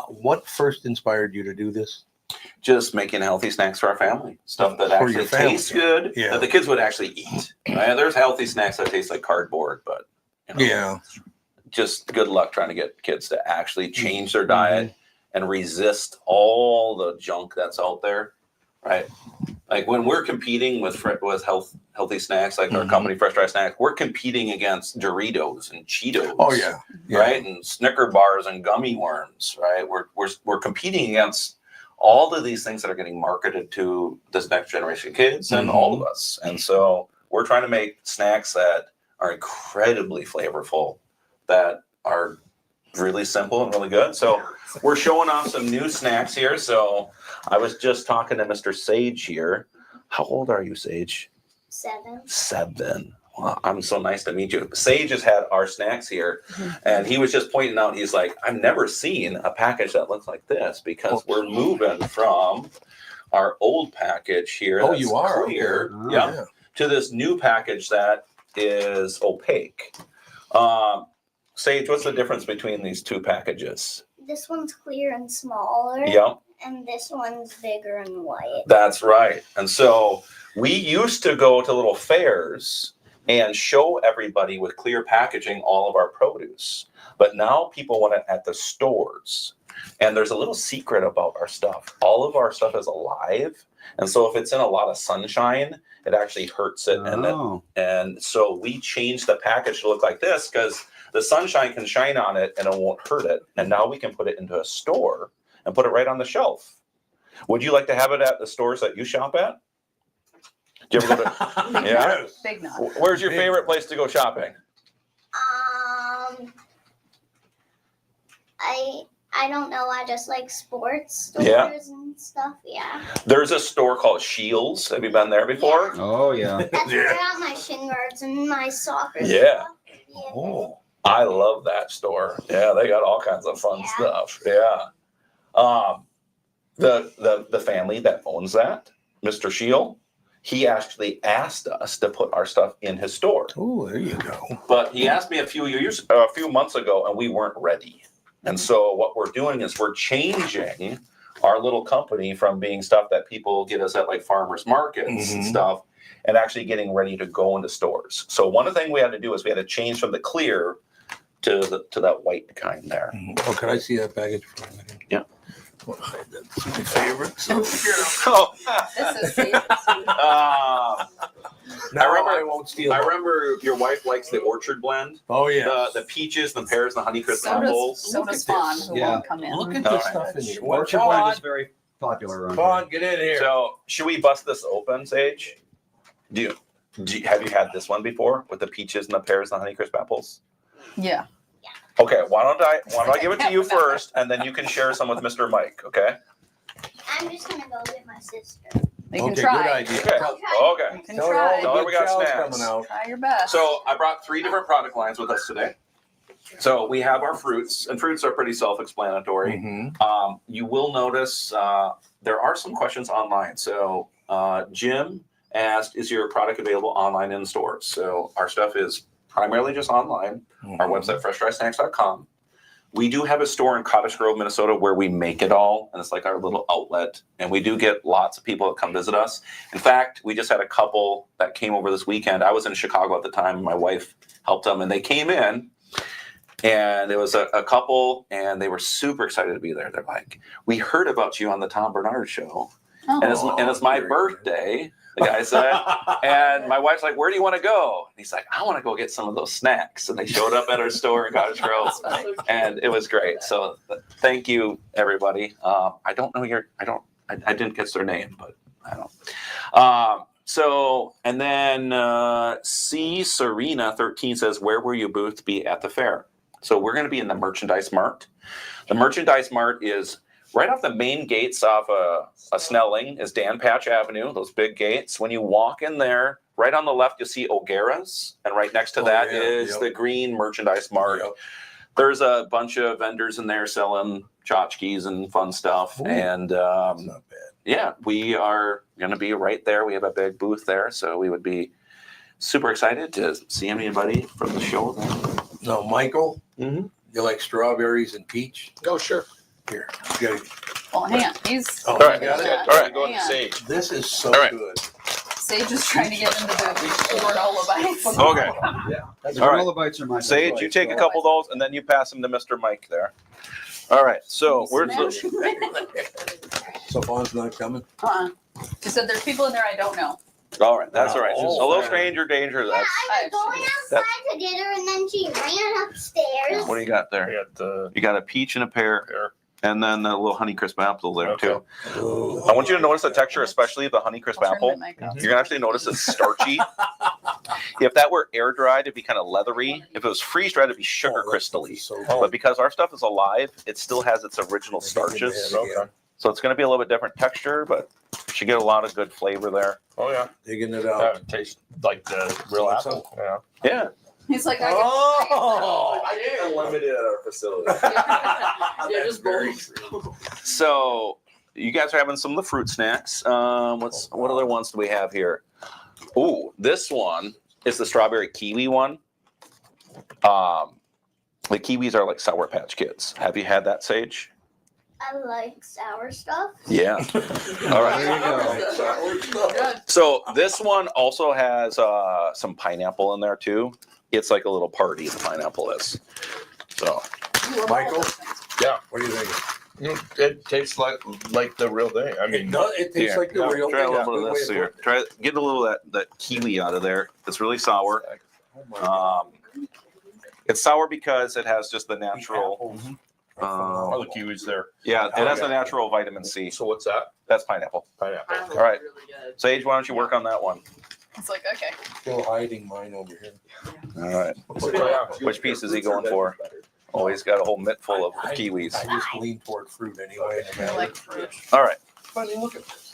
what first inspired you to do this? just making healthy snacks for our family, stuff that For your actually family. tastes good, Yeah. that the kids would actually eat. Right? There's healthy snacks that taste like cardboard, but just good luck trying to get kids to actually change their diet and resist all the junk that's out there. Right. Like when we're competing with healthy snacks, like our company Fresh Dry Snacks, we're competing against Doritos and Cheetos. Oh yeah. Right. And Snicker bars and gummy worms. Right. We're competing against all of these things that are getting marketed to this next generation kids and all of us. And so we're trying to make snacks that are incredibly flavorful, that are really simple and really good. So we're showing off some new snacks here. So I was just talking to Mr. Sage here. How old are you, Sage? 7. 7. Wow, I'm so nice to meet you. Sage has had our snacks here, and he was just pointing out, he's like, I've never seen a package that looks like this, because we're moving from our old package here. Oh, that's you are clear, okay. yeah, to this new package that is opaque. Sage, what's the difference between these two packages? This one's clear and smaller. Yep. And this one's bigger and white. That's right. And so we used to go to little fairs and show everybody with clear packaging all of our produce. But now people want it at the stores. And there's a little secret about our stuff. All of our stuff is alive. And so if it's in a lot of sunshine, it actually hurts it. Oh. And so we changed the package to look like this because the sunshine can shine on it and it won't hurt it. And now we can put it into a store and put it right on the shelf. Would you like to have it at the stores that you shop at? Do you ever go to? Yeah. Big nod. Where's your favorite place to go shopping? I don't know. I just like sports stores Yeah. and stuff. Yeah. There's a store called Shields. Have you been there before? Oh, yeah. That's where I got my shin guards and my soccer Yeah. stuff. Yeah. Oh, I love that store. Yeah, they got all kinds of fun Yeah. stuff. Yeah. The family that owns that, Mr. Shield, he actually asked us to put our stuff in his store. Oh, there you go. But he asked me a few months ago, and we weren't ready. And so what we're doing is we're changing our little company from being stuff that people get us at like farmers markets and stuff, and actually getting ready to go into stores. So one thing we had to do is we had to change from the clear to that white kind there. Oh, can I see that package for a minute? Yeah. That's my favorite. Oh, This is safe. I won't steal. I remember your wife likes the orchard blend. Oh yeah. The peaches, the pears, the Honeycrisp So apples. does Fawn, who Yeah. won't come in. Look at All this right. stuff in here. Orchard blend is very popular around Come on, get in here. So should we bust this open, Sage? Have you had this one before with the peaches and the pears and the Honeycrisp apples? Yeah. Okay, why don't I give it to you first, and then you can share some with Mr. Mike, okay? I'm just gonna go get my sister. They can Okay, try. good idea. Okay. Okay. You can Tell her try. all Tell her the we good got chow's snacks. coming out. Try your best. So I brought 3 different product lines with us today. So we have our fruits, and fruits are pretty self-explanatory. Mm-hmm. You will notice there are some questions online. So Jim asked, is your product available online in stores? So our stuff is primarily just online. Our website, freshdrysnacks.com. We do have a store in Cottage Grove, Minnesota, where we make it all, and it's like our little outlet. And we do get lots of people that come visit us. In fact, we just had a couple that came over this weekend. I was in Chicago at the time, and my wife helped them, and they came in. And it was a couple, and they were super excited to be there. They're like, we heard about you on the Tom Bernard show, Oh. and it's my very good. birthday, the guy said. And my wife's like, where do you want to go? And he's like, I want to go get some of those snacks. And they showed up at our store in Cottage Grove, and it was great. So thank you, everybody. I don't know I didn't get their name, but I don't. So, and then C Serena 13 says, where will your booth be at the fair? So we're going to be in the Merchandise Mart. The Merchandise Mart is right off the main gates off a Snelling is Dan Patch Avenue, those big gates. When you walk in there, right on the left, you'll see O'Gara's, and right next to that is the green Merchandise Mart. Yep. There's a bunch of vendors in there selling tchotchkes and fun stuff. Ooh. And That's not bad. yeah, we are going to be right there. We have a big booth there, so we would be super excited to see anybody from the show there. No, Michael, Mm-hmm. you like strawberries and peach? Oh, sure. Here, you gotta- Well, hang on. He's Oh, All right. you got it? Yeah. All right. Go to Hang on. Sage. This is so All right. good. Sage is trying to get into the granola bites. Okay. The All right. granola bites are my Sage, favorite. you take a couple of those, and then you pass them to Mr. Mike there. All right. So where's the? So Fawn's not coming? She said there's people in there I don't know. All right. That's all right. Oh, A little fair. stranger danger. Yeah, That's. I was going outside to get her, and then she ran upstairs. What do you got there? I got the You got a peach and a pear, and then a little Honeycrisp apple there Okay. too. Oh. I want you to notice the texture, especially the Honeycrisp I'll turn apple. my mic off. You're gonna actually notice it's starchy. If that were air dried, it'd be kind of leathery. If it was freeze dried, it'd be sugar crystally. So But because our stuff is alive, it still has its original starches. Okay. So it's going to be a little bit different texture, but you should get a lot of good flavor there. Oh yeah. digging it That out. would taste like the real See, apple. Yeah. Yeah. He's like, Oh, I get unlimited at our facility. Yeah, just very both. So you guys are having some of the fruit snacks. What other ones do we have here? Ooh, this one is the strawberry kiwi one. The kiwis are like Sour Patch Kids. Have you had that, Sage? I like sour stuff. Yeah. All right. There you go. Good. So this one also has some pineapple in there too. It's like a little party, the pineapple is. So You were Michael? all those things. What do you think? It tastes like the real thing. I mean, It tastes like the real Try a thing. little bit of Good this way here. putting Try get a little of that kiwi out of there. It's really sour. it. Oh my God. It's sour because it has just the natural. all the kiwis there. Yeah, it has the natural vitamin C. So what's that? That's pineapple. Pineapple. Pineapple's All right. Really good. Sage, why don't you work on that one? It's like, okay. Still hiding mine over here. All right. Yeah. Which piece is he going for? Oh, he's got a whole mitt full of kiwis. I just lean toward fruit anyway. I like fruit. All right. Funny, look at this.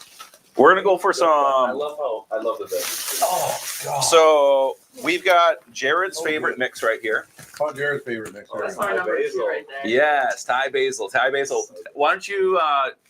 We're gonna go for I some. love the veggies. Oh, God. So we've got Jared's favorite mix right here. Oh, Jared's favorite next That's door. my number Basil. 2 right there. Yes, Thai basil. Thai basil. Why don't you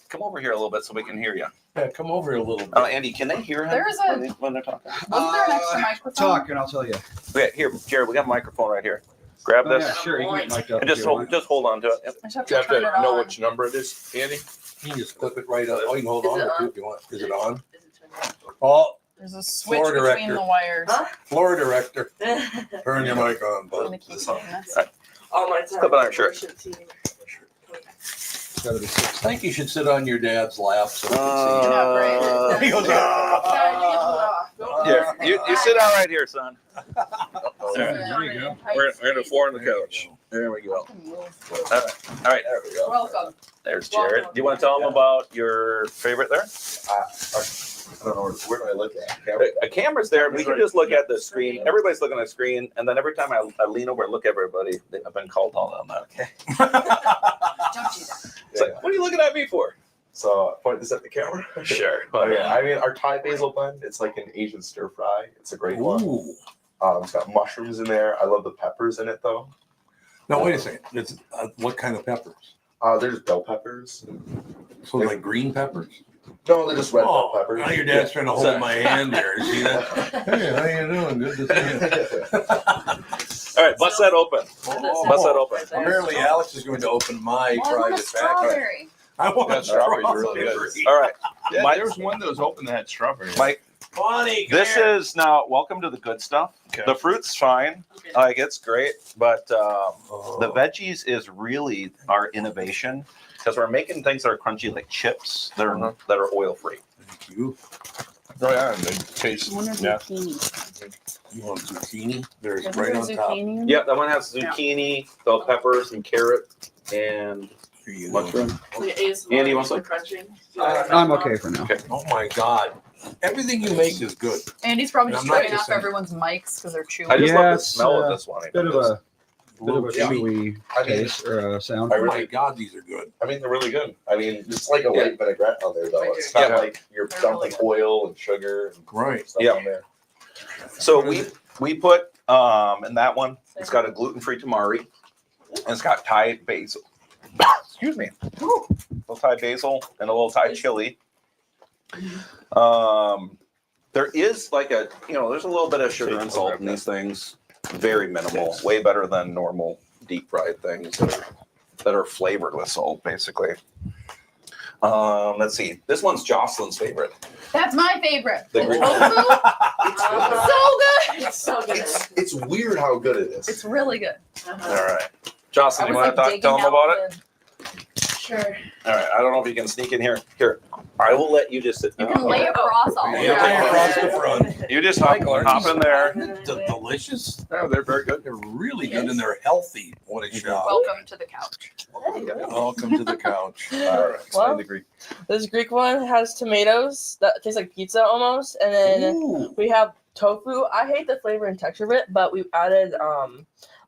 come over here a little bit so we can hear you? Yeah, come over here a little bit. Andy, can they hear him There's a- when they're talking? Wasn't there an extra microphone? Talk, and I'll tell you. Okay, here, Jared. We got a microphone right here. Grab Oh, this yeah, sure. You can get mic'd up and if just you want. hold on to it. Yep. I just have You to have turn to it know on. which number it is, Andy. You can just clip it right up. Oh, you can hold Is on it to on? it if you want. Is it on? Is it turned Oh, There's a switch Floor between director. the wires. Huh? floor director, on? turn your mic on, I'm bud. gonna keep doing this. All my time. Clip on our shirt. I think you should sit on your dad's lap so he You're not Uh, can see you. He goes, Here, you sit down right here, son. There you go. We're gonna floor on the couch. There we go. All right, there we go. Welcome. There's Jared. Do you want to tell them about your favorite there? I don't know where do I look at? A camera's there. We can just look at the screen. Everybody's looking at the screen, and then every time I lean over and look at everybody, I've been called on that. Okay. Don't do that. It's like, what are you looking at me for? So point this at the camera. Sure. Okay, I mean our Thai basil blend. It's like an Asian stir fry. It's a great one. Ooh. It's got mushrooms in there. I love the peppers in it though. No, wait a second. It's, what kind of peppers? They're just bell peppers. So like green peppers? No, they're just red bell Oh, peppers. now your dad's trying to hold Sorry. my hand there. See that? Hey, how you doing? Good to see you. All right, bust that open. Oh, Bust that open. apparently Alex is going to open my Oh, I want a private backyard. strawberry. I want Yeah, a strawberries are really good. All right, Yeah, Mike- there was one that was open that had strawberry. Mike. Bonnie, This is now welcome to the good stuff. Okay. The fruit's fine. Like it's great, but the Oh. veggies is really our innovation because we're making things that are crunchy like chips that are that are oil free. Thank you. Oh yeah, and they taste. Wonder Yeah. zucchini. You want zucchini? There's Isn't right there on top. zucchini in Yeah, it? that one has zucchini, bell peppers, and carrot, and Here you go. mushroom. Andy, you want some? crunching? I'm okay for now. Oh my God. Everything you make is good. Andy's probably And just I'm not turning just off saying- everyone's mics because they're chewing. I just Yeah, love the it's, smell of this one. Bit of a Yeah. chewy I mean, taste or sound. Oh my God, these are good. I mean, they're really good. I mean, it's like a white vinaigrette on there, though. It's Yeah. not like you're They're dumping really oil and sugar and Right. stuff Yeah. on there. So we put in that one. It's got a gluten free tamari, and it's got Thai basil. Excuse me. A little Thai basil and a little Thai chili. There is like there's a little bit of sugar and salt in these things. Very minimal. Way better than normal deep fried things that are flavored with salt, basically. Let's see. This one's Jocelyn's favorite. That's my favorite. The The green- tofu, so good. It's so good. It's weird how good it is. It's really good. All right. Jocelyn, I you was, want like, to digging tell them out about it? Sure. All right. I don't know if you can sneak in here. Here, I will let you just sit. You can lay across all of Yeah, lay it. across the front. You just hop in there. Delicious. Oh, they're very good. They're really good and they're healthy. What a shot. Welcome to the couch. Welcome to the couch. All right. Explain Well, the Greek. This Greek one has tomatoes that taste like pizza almost, and then we have tofu. I hate the flavor and texture of it, but we added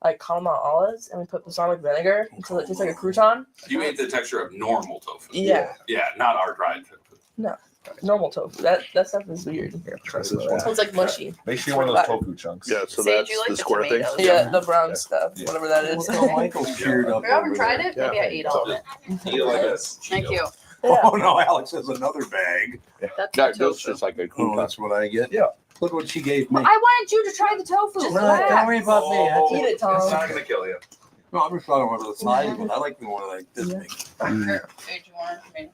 like calamari olives, and we put balsamic vinegar until it tastes like a crouton. You ate the texture of normal tofu. Yeah, Yeah, not our dried tofu. normal tofu. That stuff is weird. Try this one. It's like mushy. Make sure you're one of those tofu chunks. Yeah, so Sage, that's you like the the square thing. tomatoes? Yeah, the brown stuff, Yeah. whatever that is. Look how Michael's cheered up. If you haven't over tried there. it, maybe I ate all of it. Eat it like this. Thank you. Yeah. Oh no, Alex has another bag. That's That the goes tofu. just like a Oh, crouton. that's what I get? Yeah. Look what she gave me. I wanted you to try the tofu. Don't Relax. worry about me. Oh, Eat it, It's not Tom. gonna kill you. No, I'm just talking about the size one. I like the one like this big. Here, Sage, you want a tomato?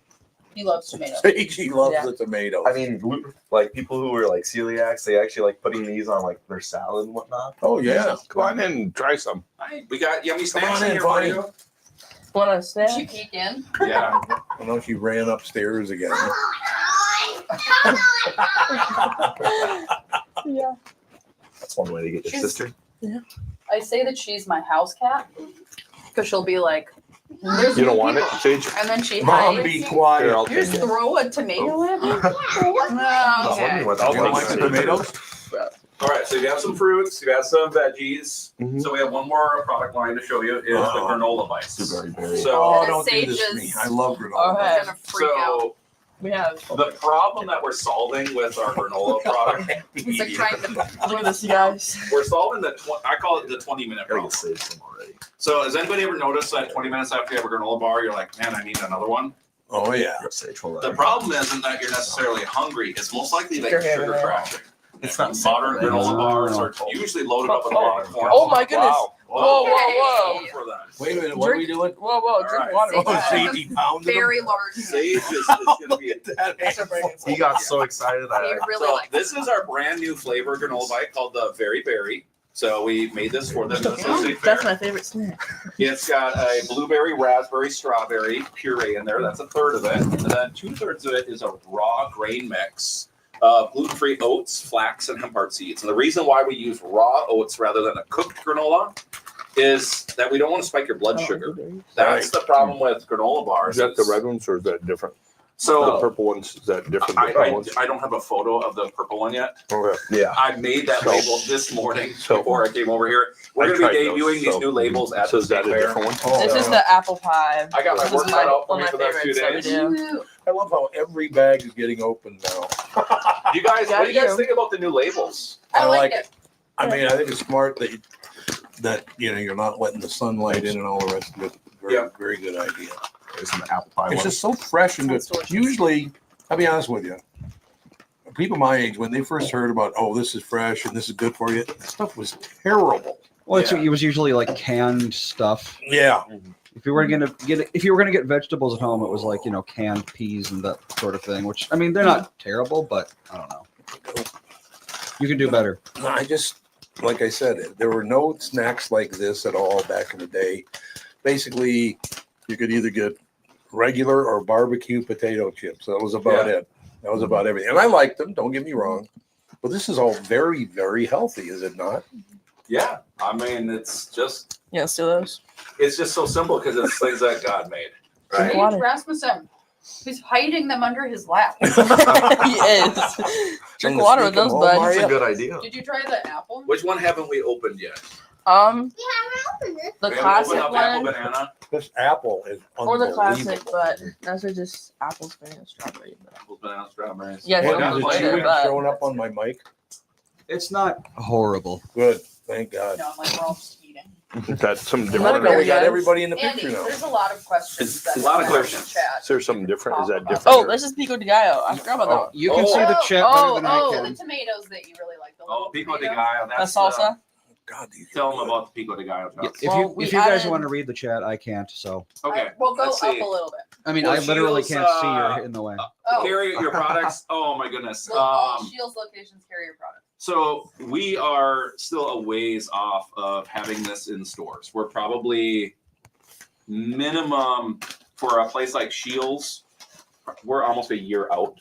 He loves tomatoes. She loves Yeah. the tomato. I mean, like people who are like celiacs, they actually like putting these on like their salad and whatnot. Oh yeah. Come on in and try some. Hi, we got yummy Come snacks on in, in here for buddy. you. Want to snack? Did she peek in? Yeah. I know she ran upstairs again. Yeah. That's one way to get your She's- sister. I say that she's my house cat because she'll be like, "There's You don't new want it, people." Sage? And then she Mom, hides. be quiet. Here, I'll You just take it. throw a tomato at me. I was Okay. wondering what I'll You don't take like it. the tomatoes? All right, so you have some fruits, you have some veggies. Mhm. So we have one more product line to show you is the granola bites. Very, very. So, Oh, And don't do Sage this to me. is- I love granola. Okay. I'm gonna freak out. so We have. the problem that we're solving with our granola product, He's like trying to. Look at this, you guys. we're solving I call it the 20-minute Gotta problem. get saved some already. So has anybody ever noticed that 20 minutes after you have a granola bar, you're like, man, I need another one? Oh, yeah. Sage, hold The on. problem isn't that you're necessarily hungry. It's most likely that you're Sugar sugar in it. crashing. It's not Modern simple, granola man. bars are usually loaded up with a lot of corn. Oh my goodness. Wow. Whoa, whoa, whoa. For that. Wait a minute. What are we doing? Whoa, whoa, drink Alright. water. Oh, Sage. see, he pounded them. Very large. Sage is going to be a He got so excited. He really So likes this is our brand new flavor granola bite called the Very Berry. So we made this for the Minnesota State Fair. That's my favorite snack. It's got a blueberry, raspberry, strawberry puree in there. That's a third of it. And then 2/3 of it is a raw grain mix of gluten-free oats, flax, and hemp heart seeds. And the reason why we use raw oats rather than a cooked granola is that we don't want to spike your blood sugar. That's the problem with granola bars. Is that the red ones or is that different? The So purple ones, is that different? than the red ones? I don't have a photo of the purple one yet. Okay. Yeah. I made that So- label this morning so- before I came over here. We're I going to be tried those, debuting these so- new labels at So the is that state a fair. different one? This is the apple pie. I got my This work is cut out for one me of for my the next 2 favorites that we days. do. I love how every bag is getting open now. You guys, what do you guys you. think about the new labels? I like it. I mean, I think it's smart that you're not letting the sunlight in and all the rest of it. Very, Yeah. very good idea. There's some apple pie It's one. just so fresh and good. Sounds delicious. Usually, I'll be honest with you, people my age, when they first heard about, oh, this is fresh and this is good for you, that stuff was terrible. Well, Yeah. it was usually like canned stuff. Yeah. If you were gonna get vegetables at home, it was like canned peas and that sort of thing. Which I mean, they're not terrible, but I don't know. You can do better. No, I just, like I said, there were no snacks like this at all back in the day. Basically, you could either get regular or barbecue potato chips. That was about it. That was about everything. And I liked them, don't get me wrong. But this is all very, very healthy, is it not? Yeah, I mean, it's just Those. so simple because it's things that God made. Drink Sage water. Rasmussen. He's hiding them under his lap. He is. Drink water with those, That's bud. a good idea. Did you try the apple? Which one haven't we opened yet? The We haven't opened it. We haven't classic opened up apple one. banana. This apple is Or the classic, unbelievable. but those are just apples, banana, strawberry. Apple banana, strawberries. Yeah, What, don't is play it it, chewing but- showing up on my mic? It's not horrible. Good, thank God. No, I'm like, we're all just eating. That's some Might different. be We got guys. everybody in the Andy, picture now. there's a lot of questions. It's that a lot of are in the questions. Chat. Is there something different? Is that Talk about. different? Oh, this is pico de gallo. I forgot about that one. You can see the chat Oh, better than I oh, can. the tomatoes that you really like. The Oh, little pico de tomatoes. gallo. The That's salsa. God, these Tell are them good. about the pico de gallo. Yeah, Chuck. Well, we if you guys added- want to read the chat, I can't. So Okay, We'll go let's up see. a little bit. I mean, Well, I literally Shields, can't see. You're in the way. Oh, Carry your products. Oh my goodness. well, all Shields locations carry your product. So we are still a ways off of having this in stores. We're probably minimum for a place like Shields. We're almost a year out.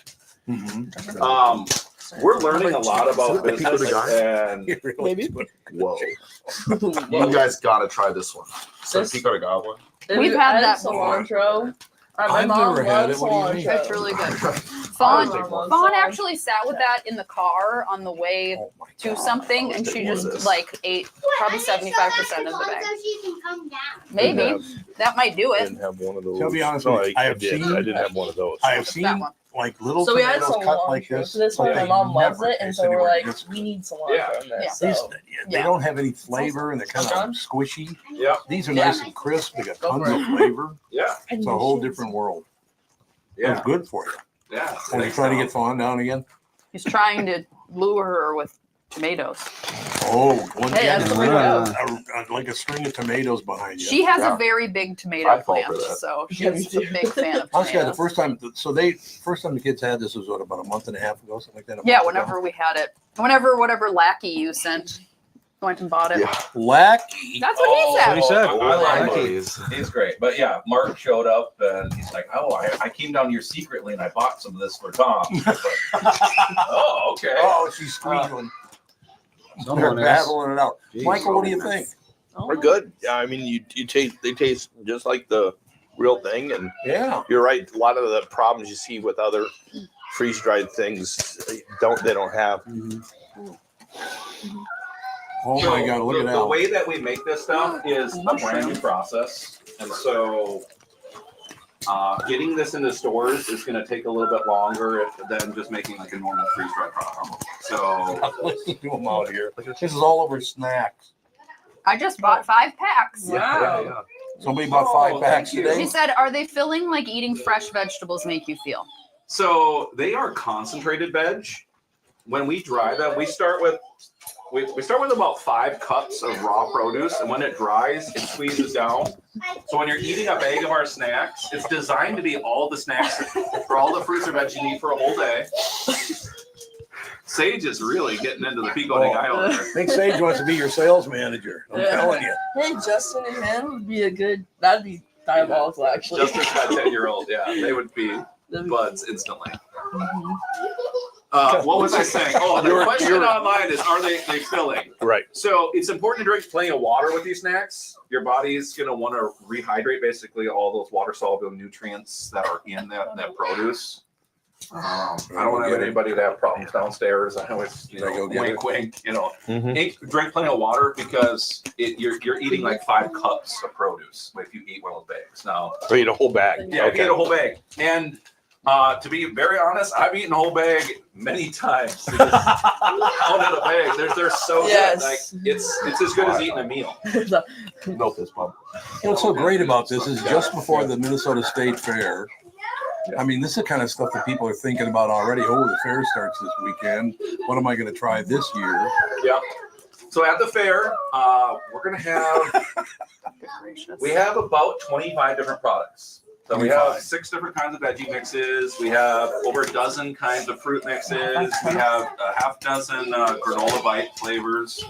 We're learning a lot about Is it the pico de business gallo? and It really Maybe. is good. Whoa. You guys gotta try this one. So This- pico de gallo one. We've We had added that before. cilantro. My I've mom never had loves it. What do you mean? cilantro. It's really good. My Fawn, mom loves Fawn cilantro. actually sat with that in the car on the way Oh my to God. something, and she What is just this? like ate probably 75% of the bag. So she can come down. Maybe Didn't that might do it. Didn't have one of those. To be honest No, with you, I have did. seen- I didn't have one of those. I have That seen one. like little So we added tomatoes cut like cilantro this. to this but one. My they mom loves never it, and taste so we're anywhere like, near this. we need cilantro Yeah. in this. Yeah. These, So they Yeah. don't have any flavor and they're kind John? of squishy. Yeah. These are Yeah. nice and crisp. They got Go tons for of it. flavor. Yeah. It's a whole different world. Yeah. It's good for you. Yeah. Are you trying to get Fawn down again? He's trying to lure her with tomatoes. Oh, one Hey, that's the way to go. like a string of tomatoes behind you. She has Yeah. a very big tomato I fall for plant, that. so Yeah, me she's a too. big fan of Honestly, the tomatoes. first time the kids had this was about a month and a half ago, something like that. a Yeah, month ago. whenever we had it, whenever whatever lackey you sent Went and bought it. Yeah. Lackey. That's what he said. What he said. I like Lackey. these. He's great. But yeah, Mark showed up and he's like, oh, I came down here secretly and I bought some of this for Tom. Oh, okay. Oh, she's squealing. They're Someone is. battling it out. Jeez. Michael, what do you think? They're good. Yeah, I mean, they taste just like the real thing, and Yeah. you're right. A lot of the problems you see with other freeze dried things they don't have. Oh my God, look at that. The way that we make this stuff is a brand new process. And so getting this into stores is going to take a little bit longer than just making like a normal freeze-dried product. So Listen to them out here. This is all over snacks. I just bought 5 packs. Wow. Somebody bought 5 packs She today. said, "Are they feeling like eating fresh vegetables make you feel?" So they are concentrated veg. When we dry them, we start with about 5 cups of raw produce, and when it dries, it squeezes down. So when you're eating a bag of our snacks, it's designed to be all the snacks for all the fruits or veg you need for a whole day. Sage is really getting into the pico de gallo I there. think Sage wants to be your sales manager. I'm telling you. Hey, Justin and him would be that'd be diabolical, actually. Justin's got 10-year-old, yeah, they would be buds instantly. Mhm. What was I saying? Oh, the question online is, are they filling? Right. So it's important to drink plenty of water with these snacks. Your body's going to want to rehydrate basically all those water-soluble nutrients that are in that produce. I don't want anybody to have problems downstairs. I always, wink, wink. Drink plenty of water because you're eating like 5 cups of produce if you eat one of those bags. Now, So you eat a whole bag. yeah, Okay. eat a whole bag. And to be very honest, I've eaten a whole bag many times. Counted a bag. They're so Yes. good. Like it's as good as eating a meal. No fist bump. What's so great about this is just before the Minnesota State Fair. I mean, this is the kind of stuff that people are thinking about already. Oh, the fair starts this weekend. What am I going to try this year? Yeah. So at the fair, we're gonna have we have about 25 different products. So we have 6 different kinds of veggie mixes. We have over a dozen kinds of fruit mixes. We have a half dozen granola bite flavors.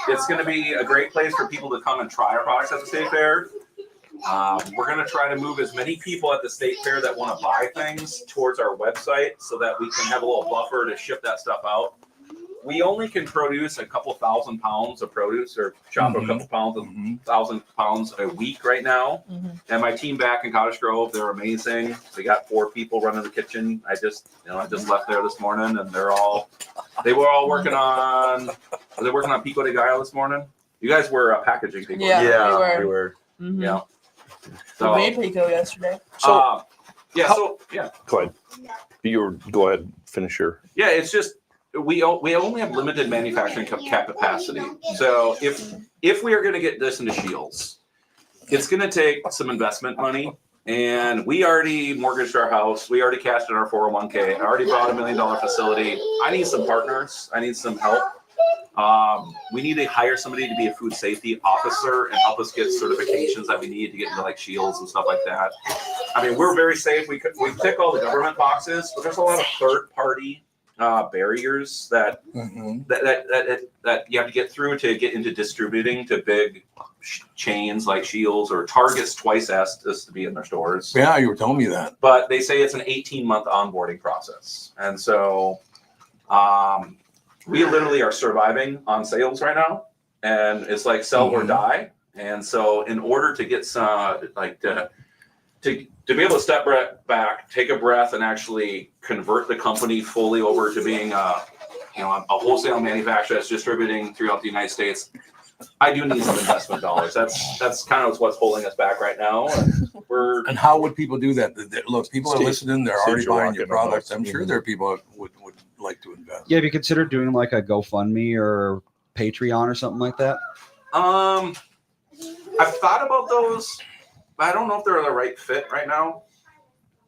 It's going to be a great place for people to come and try our products at the state fair. We're going to try to move as many people at the state fair that want to buy things towards our website so that we can have a little buffer to ship that stuff out. We only can produce a couple thousand pounds of produce or shop a couple pounds of 1,000 pounds a week right now. And my team back in Cottage Grove, they're amazing. We got 4 people running the kitchen. I just left there this morning and they were all working on, are they working on pico de gallo this morning? You guys were packaging pico. Yeah, we were. Mhm. Yeah. We made pico yesterday. So Go ahead. Go ahead. Finish your. Yeah, it's just we only have limited manufacturing capacity. So if we are going to get this into Shields, it's going to take some investment money. And we already mortgaged our house. We already cashed in our 401k. I already bought $1 million facility. I need some partners. I need some help. We need to hire somebody to be a food safety officer and help us get certifications that we need to get into like Shields and stuff like that. I mean, we're very safe. We tick all the government boxes, but there's a lot of third-party barriers that you have to get through to get into distributing to big chains like Shields or Target's twice asked us to be in their stores. Yeah, you were telling me that. But they say it's an 18-month onboarding process. And so we literally are surviving on sales right now. And it's like sell or die. And so in order to get some, to be able to step back, take a breath, and actually convert the company fully over to being a wholesale manufacturer that's distributing throughout the United States, I do need some investment dollars. That's kind of what's holding us back right now. And how would people do that? Look, people are listening. They're already Steve, you're buying your rocking them. products. I'm sure there are people that would like to invest. Yeah, have you considered doing like a GoFundMe or Patreon or something like that? I've thought about those, but I don't know if they're the right fit right now.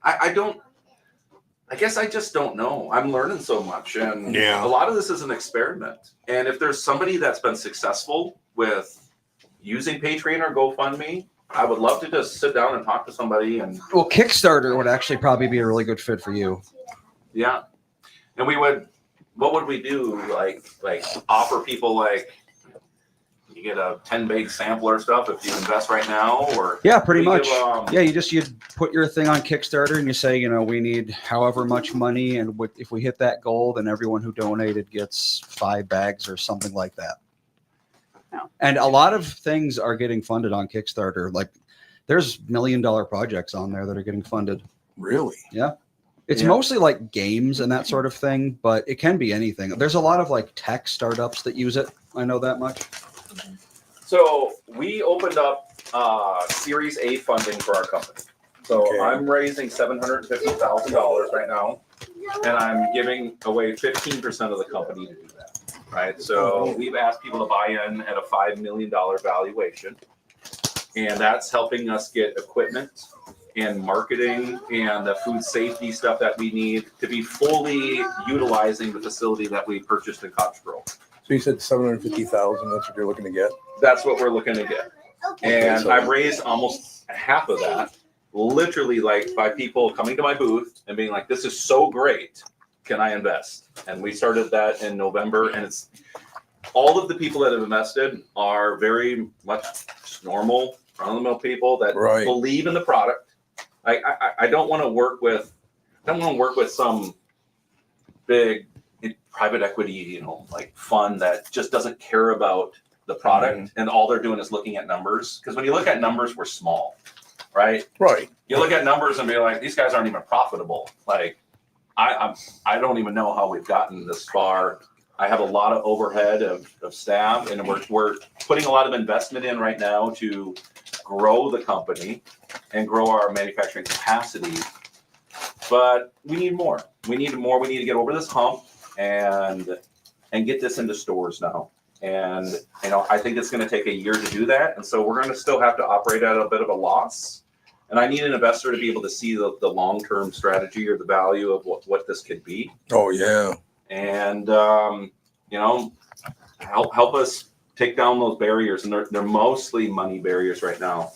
I guess I just don't know. I'm learning so much, and a lot of this is an experiment. And if there's somebody that's been successful with using Patreon or GoFundMe, I would love to just sit down and talk to somebody. And well, Kickstarter would actually probably be a really good fit for you. Yeah, and what would we do? Like offer people like You get a 10 bag sampler stuff if you invest right now, or Yeah, pretty we much. give, Yeah, you put your thing on Kickstarter and you say, we need however much money, and if we hit that goal, then everyone who donated gets 5 bags or something like that. Yeah. And a lot of things are getting funded on Kickstarter. Like there's $1 million projects on there that are getting funded. Really? Yeah. It's Yeah. mostly like games and that sort of thing, but it can be anything. There's a lot of like tech startups that use it. I know that much. So we opened up Series A funding for our company. So Okay. I'm raising $750,000 right now, and I'm giving away 15% of the company to do that. Right. So we've asked people to buy in at a $5 million valuation, and that's helping us get equipment and marketing and the food safety stuff that we need to be fully utilizing the facility that we purchased in Cottage Grove. So you said 750,000. That's what you're looking to get. That's what we're looking to get. And so- I've raised almost half of that, literally like by people coming to my booth and being like, this is so great. Can I invest? And we started that in November, and it's all of the people that have invested are very much normal, run-of-the-mill people that Right. believe in the product. I don't want to work with some big private equity, like fund that just doesn't care about the product and all they're doing is looking at numbers. Because when you look at numbers, we're small, right? Right. You look at numbers and be like, these guys aren't even profitable. Like, I don't even know how we've gotten this far. I have a lot of overhead of staff, and we're putting a lot of investment in right now to grow the company and grow our manufacturing capacity. But we need more. We need to get over this hump and get this into stores now. And I think it's going to take a year to do that. And so we're going to still have to operate at a bit of a loss. And I need an investor to be able to see the long-term strategy or the value of what this could be. Oh yeah. And help us take down those barriers. And they're mostly money barriers right now.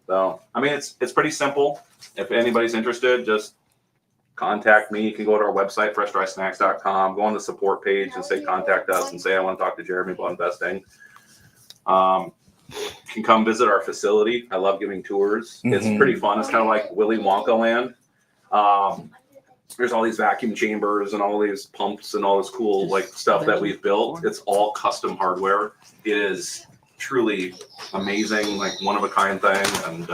So I mean, it's pretty simple. If anybody's interested, just contact me. You can go to our website, freshdrysnacks.com, go on the support page and say contact us and say I want to talk to Jeremy about investing. You can come visit our facility. I love giving tours. It's pretty fun. It's kind of like Willy Wonka land. There's all these vacuum chambers and all these pumps and all this cool stuff that we've built. It's all custom hardware. It is truly amazing, one of a kind thing. And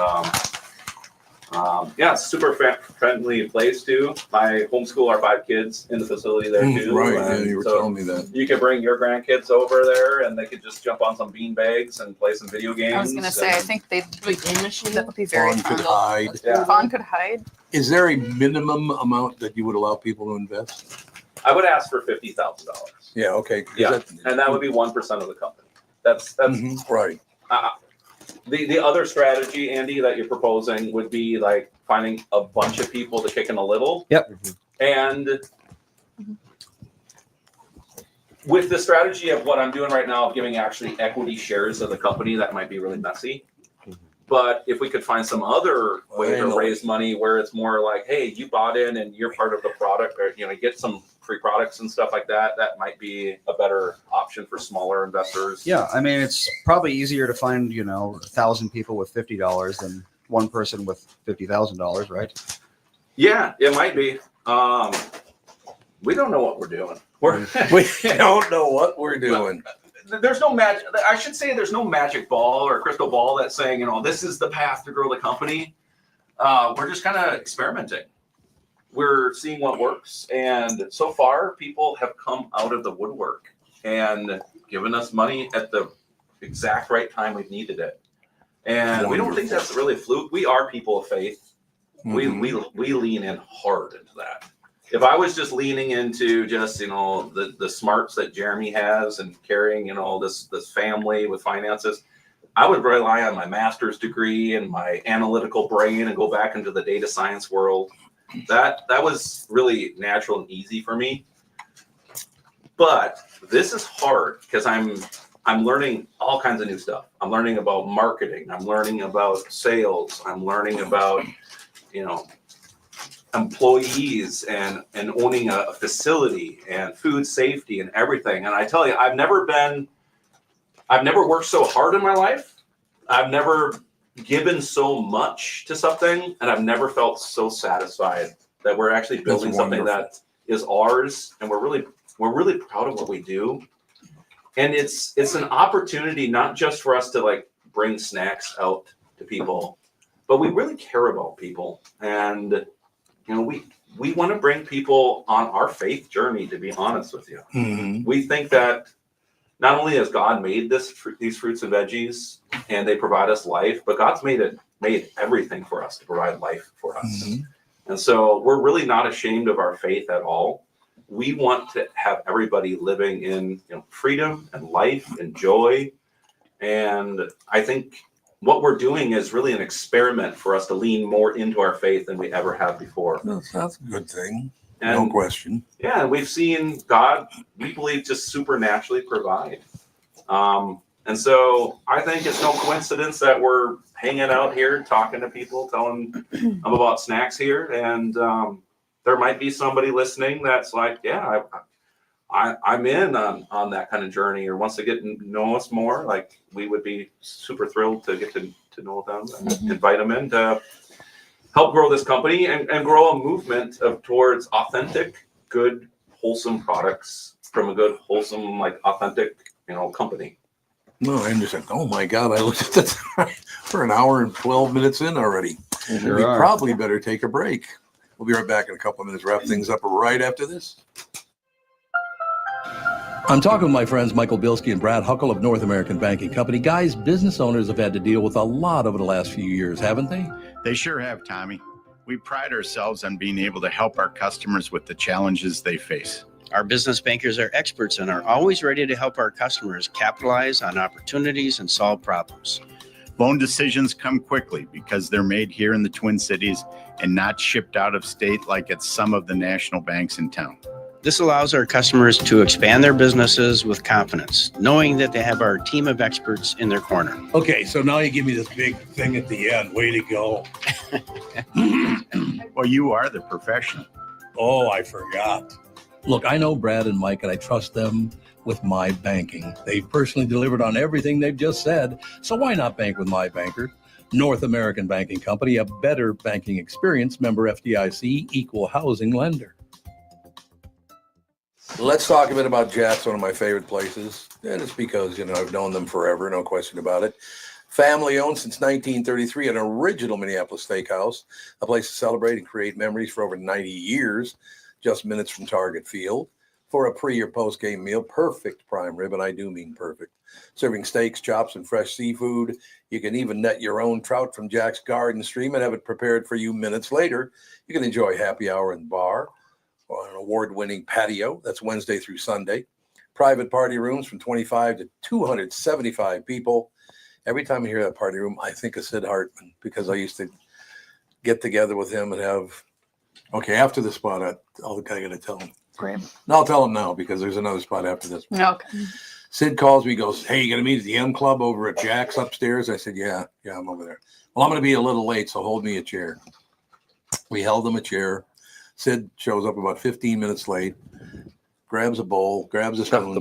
it's a super friendly place too. I homeschool our 5 kids in the facility there too. Right, yeah, And you were so telling me that. you could bring your grandkids over there and they could just jump on some bean bags and play some video games. I was gonna say, I think that would be very Fawn fun. could hide. Yeah. Fawn could hide. Is there a minimum amount that you would allow people to invest? I would ask for $50,000. Yeah, okay. 'Cause Yeah, and that would be 1% of the company. That's right. The other strategy, Andy, that you're proposing would be finding a bunch of people to kick in a little. Yep. And with the strategy of what I'm doing right now of giving actually equity shares of the company, that might be really messy. But if we could find some other way to raise money where it's more like, hey, you bought in and you're part of the product, or get some free products and stuff like that, that might be a better option for smaller investors. Yeah, I mean, it's probably easier to find 1,000 people with $50 than one person with $50,000, right? Yeah, it might be. We don't know what we're doing. We don't know what we're doing. There's no magic. I should say there's no magic ball or crystal ball that's saying, this is the path to grow the company. We're just kind of experimenting. We're seeing what works. And so far, people have come out of the woodwork and given us money at the exact right time we've needed it. And we don't think that's really a fluke. We are people of faith. We lean in hard into that. If I was just leaning into just, the smarts that Jeremy has and carrying, this family with finances, I would rely on my master's degree and my analytical brain and go back into the data science world. That was really natural and easy for me. But this is hard because I'm learning all kinds of new stuff. I'm learning about marketing. I'm learning about sales. I'm learning about, employees and owning a facility and food safety and everything. And I tell you, I've never been I've never worked so hard in my life. I've never given so much to something, and I've never felt so satisfied that we're actually building something that is ours, and we're really proud of what we do. And it's an opportunity not just for us to like bring snacks out to people, but we really care about people. And we want to bring people on our faith journey, to be honest with you. Mm-hmm. We think that not only has God made these fruits and veggies and they provide us life, but God's made everything for us to provide life for us. Mm-hmm. And so we're really not ashamed of our faith at all. We want to have everybody living in freedom and life and joy. And I think what we're doing is really an experiment for us to lean more into our faith than we ever have before. That's a good thing. And, no question. Yeah, we've seen God, we believe, just supernaturally provide. And so I think it's no coincidence that we're hanging out here, talking to people, telling them about snacks here. And there might be somebody listening that's like, yeah, I'm in on that kind of journey, or wants to get to know us more. Like, we would be super thrilled to get to know them and invite them in to help grow this company and grow a movement towards authentic, good, wholesome products from a good, wholesome, like authentic, company. No, I understand. Oh my God, I looked at the time. We're an hour and 12 minutes in already. Sure we are. probably better take a break. We'll be right back in a couple of minutes. Wrap things up right after this. I'm talking with my friends Michael Bilski and Brad Huckle of North American Banking Company. Guys, business owners have had to deal with a lot over the last few years, haven't they? They sure have, Tommy. We pride ourselves on being able to help our customers with the challenges they face. Our business bankers are experts and are always ready to help our customers capitalize on opportunities and solve problems. Loan decisions come quickly because they're made here in the Twin Cities and not shipped out of state like at some of the national banks in town. This allows our customers to expand their businesses with confidence, knowing that they have our team of experts in their corner. Okay, so now you give me this big thing at the end. Way to go. Well, you are the professional. Oh, I forgot. Look, I know Brad and Mike, and I trust them with my banking. They've personally delivered on everything they've just said, so why not bank with my banker? North American Banking Company, a better banking experience, member FDIC, equal housing lender. Let's talk a bit about Jack's, one of my favorite places. And it's because, I've known them forever, no question about it. Family owned since 1933, an original Minneapolis steakhouse, a place to celebrate and create memories for over 90 years, just minutes from Target Field. For a pre or post game meal, perfect prime rib, and I do mean perfect. Serving steaks, chops, and fresh seafood. You can even net your own trout from Jack's Garden Stream and have it prepared for you minutes later. You can enjoy happy hour and bar on an award-winning patio. That's Wednesday through Sunday. Private party rooms from 25 to 275 people. Every time I hear that party room, I think of Sid Hartman, because I used to get together with him and have, after the spot, I got to tell him. Great. No, I'll tell him now, because there's another spot after this. Okay. Sid calls me, goes, hey, you going to meet at the M Club over at Jack's upstairs? I said, yeah, I'm over there. Well, I'm going to be a little late, so hold me a chair. We held him a chair. Sid shows up about 15 minutes late, grabs a bowl, grabs a spoon,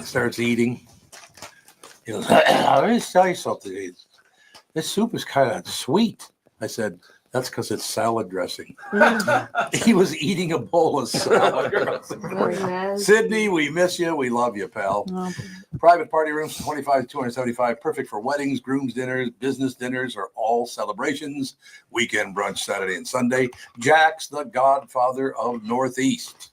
starts eating. He goes, let me tell you something. This soup is kind of sweet. I said, that's because it's salad dressing. He was eating a bowl of salad dressing. Sydney, we miss you. We love you, pal. Oh. Private party rooms from 25 to 275. Perfect for weddings, groom's dinners, business dinners, or all celebrations. Weekend brunch Saturday and Sunday. Jack's, the godfather of Northeast.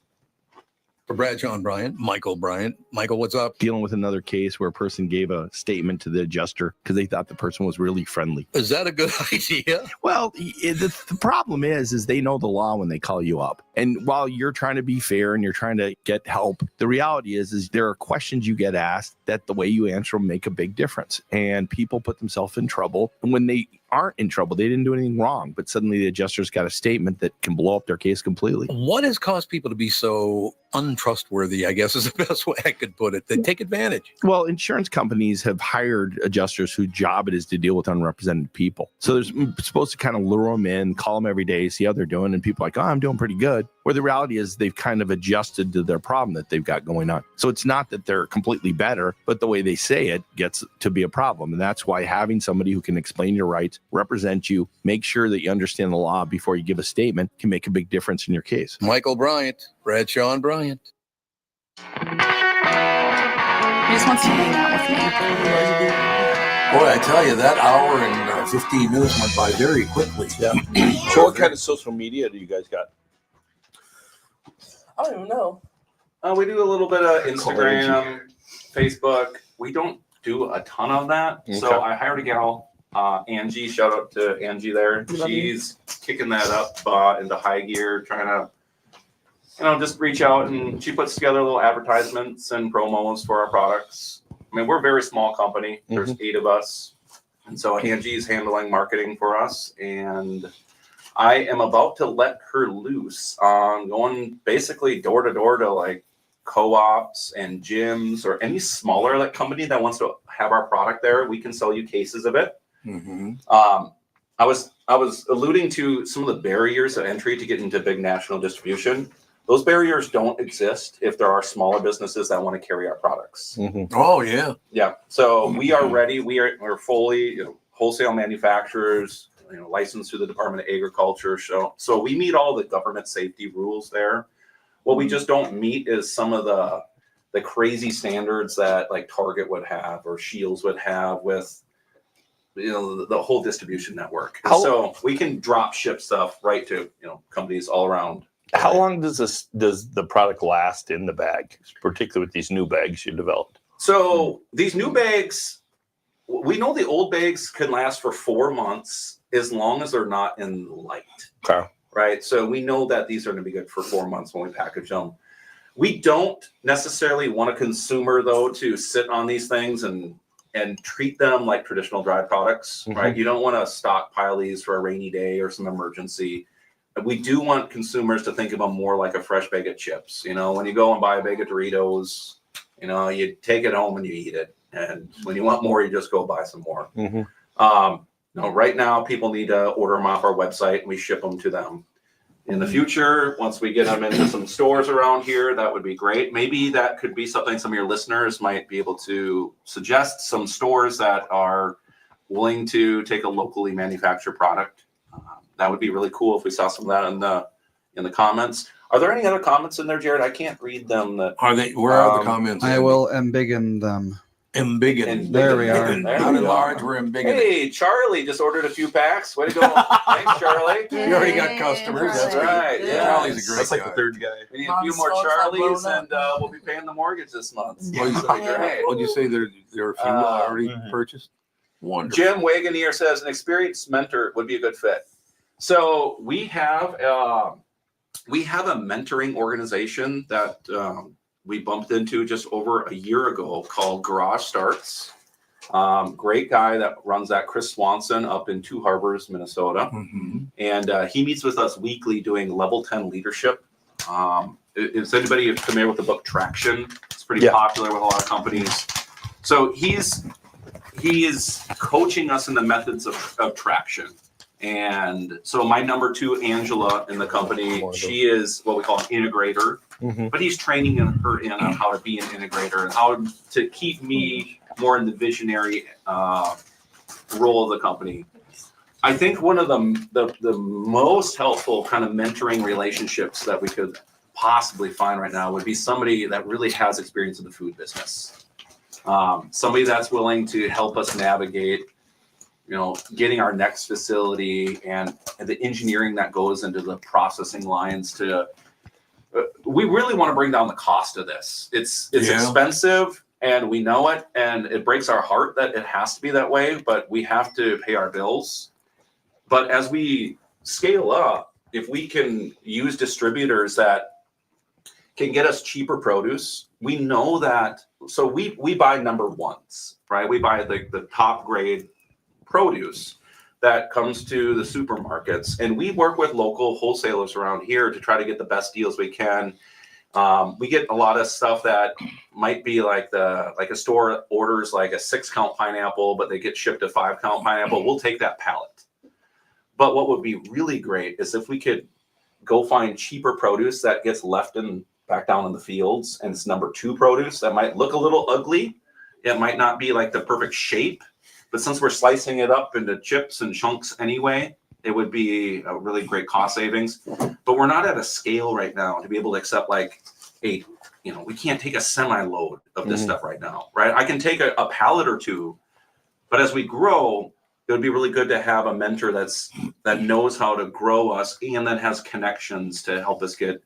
For Brad John Bryant, Michael Bryant. Michael, what's up? Dealing with another case where a person gave a statement to the adjuster because they thought the person was really friendly. Is that a good idea? Well, the problem is they know the law when they call you up. And while you're trying to be fair and you're trying to get help, the reality is there are questions you get asked that the way you answer them make a big difference. And people put themselves in trouble when they aren't in trouble. They didn't do anything wrong, but suddenly the adjuster's got a statement that can blow up their case completely. What has caused people to be so untrustworthy, I guess is the best way I could put it? They take advantage. Well, insurance companies have hired adjusters whose job it is to deal with unrepresented people. So they're supposed to kind of lure them in, call them every day, see how they're doing. And people are like, oh, I'm doing pretty good. Where the reality is they've kind of adjusted to their problem that they've got going on. So it's not that they're completely better, but the way they say it gets to be a problem. And that's why having somebody who can explain your rights, represent you, make sure that you understand the law before you give a statement can make a big difference in your case. Michael Bryant, Bradshaw and Bryant. He just wants to hang out with me. Boy, I tell you, that hour and 15 minutes went by very quickly. Yeah. So what kind of social media do you guys got? I don't even know. We do a little bit of Instagram, Facebook. We don't do a ton of that. Okay. So I hired a gal, Angie. Shout out to Angie there. Love She's kicking that up into high gear, trying to, just reach out, and she puts together little advertisements and promos for our products. I mean, we're a very small company. There's 8 of us. And so Angie's handling marketing for us. And I am about to let her loose on going basically door to door to like co-ops and gyms or any smaller like company that wants to have our product there. We can sell you cases of it. I was alluding to some of the barriers of entry to get into big national distribution. Those barriers don't exist if there are smaller businesses that want to carry our products. Oh, yeah. Yeah. So we are ready. We're fully wholesale manufacturers, licensed through the Department of Agriculture. So we meet all the government safety rules there. What we just don't meet is some of the crazy standards that like Target would have or Shields would have with the whole distribution network. So we can drop ship stuff right to companies all around. How long does the product last in the bag, particularly with these new bags you developed? So these new bags, we know the old bags can last for 4 months as long as they're not in light. Okay. Right. So we know that these are going to be good for 4 months when we package them. We don't necessarily want a consumer though to sit on these things and treat them like traditional dry products, right? You don't want to stockpile these for a rainy day or some emergency. We do want consumers to think of them more like a fresh bag of chips. When you go and buy a bag of Doritos, you take it home and you eat it. And when you want more, you just go buy some more. Right now, people need to order them off our website and we ship them to them. In the future, once we get them into some stores around here, that would be great. Maybe that could be something some of your listeners might be able to suggest, some stores that are willing to take a locally manufactured product. That would be really cool if we saw some of that in the comments. Are there any other comments in there, Jared? I can't read them. Where are the comments? I will embiggen them. Embiggen. There we are. Not enlarge, we're embiggen. Hey, Charlie just ordered a few packs. Way to go. Thanks, Charlie. You already got customers. That's right. Yeah. Charlie's a great That's like guy. the third guy. We need a few more Charlies, and we'll be paying the mortgage this month. What'd you say? There are a few already purchased? Wonderful. Jim Wagoneer says an experienced mentor would be a good fit. So we have a mentoring organization that we bumped into just over a year ago called Garage Starts. Great guy that runs that, Chris Swanson, up in Two Harbors, Minnesota. And he meets with us weekly doing level 10 leadership. Is anybody familiar with the book Traction? It's pretty popular with a lot of companies. So he is coaching us in the methods of traction. And so my number 2, Angela, in the company, she is what we call an integrator, but he's training her in on how to be an integrator and how to keep me more in the visionary role of the company. I think one of the most helpful kind of mentoring relationships that we could possibly find right now would be somebody that really has experience in the food business. Somebody that's willing to help us navigate getting our next facility and the engineering that goes into the processing lines we really want to bring down the cost of this. It's expensive and we know it, and it breaks our heart that it has to be that way, but we have to pay our bills. But as we scale up, if we can use distributors that can get us cheaper produce, we know that. So we buy number ones, right? We buy the top grade produce that comes to the supermarkets, and we work with local wholesalers around here to try to get the best deals we can. We get a lot of stuff that might be like a store orders like a 6-count pineapple, but they get shipped a 5-count pineapple. We'll take that pallet. But what would be really great is if we could go find cheaper produce that gets left back down in the fields, and it's number 2 produce that might look a little ugly. It might not be like the perfect shape, but since we're slicing it up into chips and chunks anyway, it would be a really great cost savings. But we're not at a scale right now to be able to accept like we can't take a semi-load of this stuff right now, right? I can take a pallet or 2, but as we grow, it would be really good to have a mentor that knows how to grow us and then has connections to help us get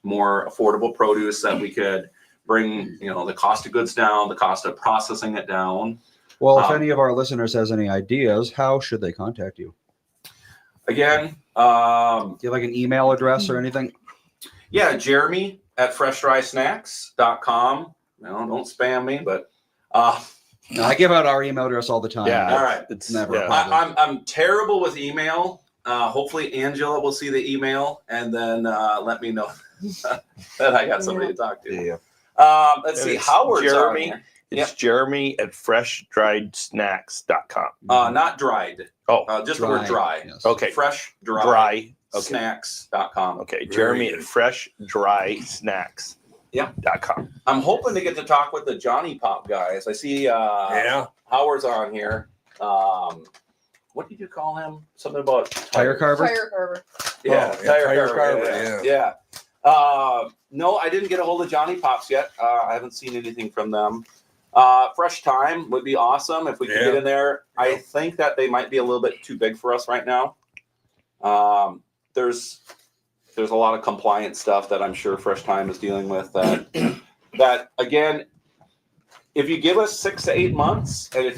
more affordable produce that we could bring, the cost of goods down, the cost of processing it down. Well, if any of our listeners has any ideas, how should they contact you? Again, do you have like an email address or anything? Yeah, Jeremy@FreshDrySnacks.com. Don't spam me, but no, I give out our email address all the time. Yeah, all right. It's never a problem. I'm terrible with email. Hopefully Angela will see the email and then let me know that I got somebody to talk to. Yeah. Let's see. Howard's Jeremy. on here. It's Jeremy@FreshDriedSnacks.com. Not dried. Just the word dry. Yes. Okay. Fresh dry. Dry. Okay. Snacks.com. Okay. Jeremy@FreshDrySnacks. Yeah. .com. I'm hoping to get to talk with the Johnny Pop guys. I see Howard's on here. What did you call him? Something about Tire carver? Tire carver. Yeah, Tire carver. Yeah. No, I didn't get a hold of Johnny Pops yet. I haven't seen anything from them. Fresh Time would be awesome if we could get in there. I think that they might be a little bit too big for us right now. There's a lot of compliance stuff that I'm sure Fresh Time is dealing with that again, if you give us 6 to 8 months, and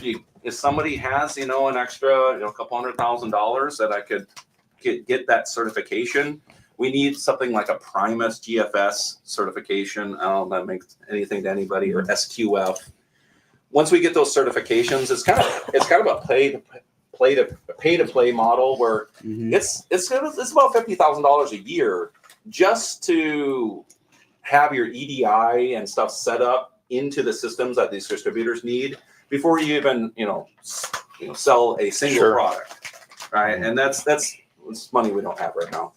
if somebody has, an extra, a couple $100,000 that I could get that certification, we need something like a Primus GFS certification. I don't know if that makes anything to anybody, or SQF. Once we get those certifications, it's kind of a pay to play model where it's about $50,000 a year just to have your EDI and stuff set up into the systems that these distributors need before you even sell a single product, right? And that's money we don't have right now.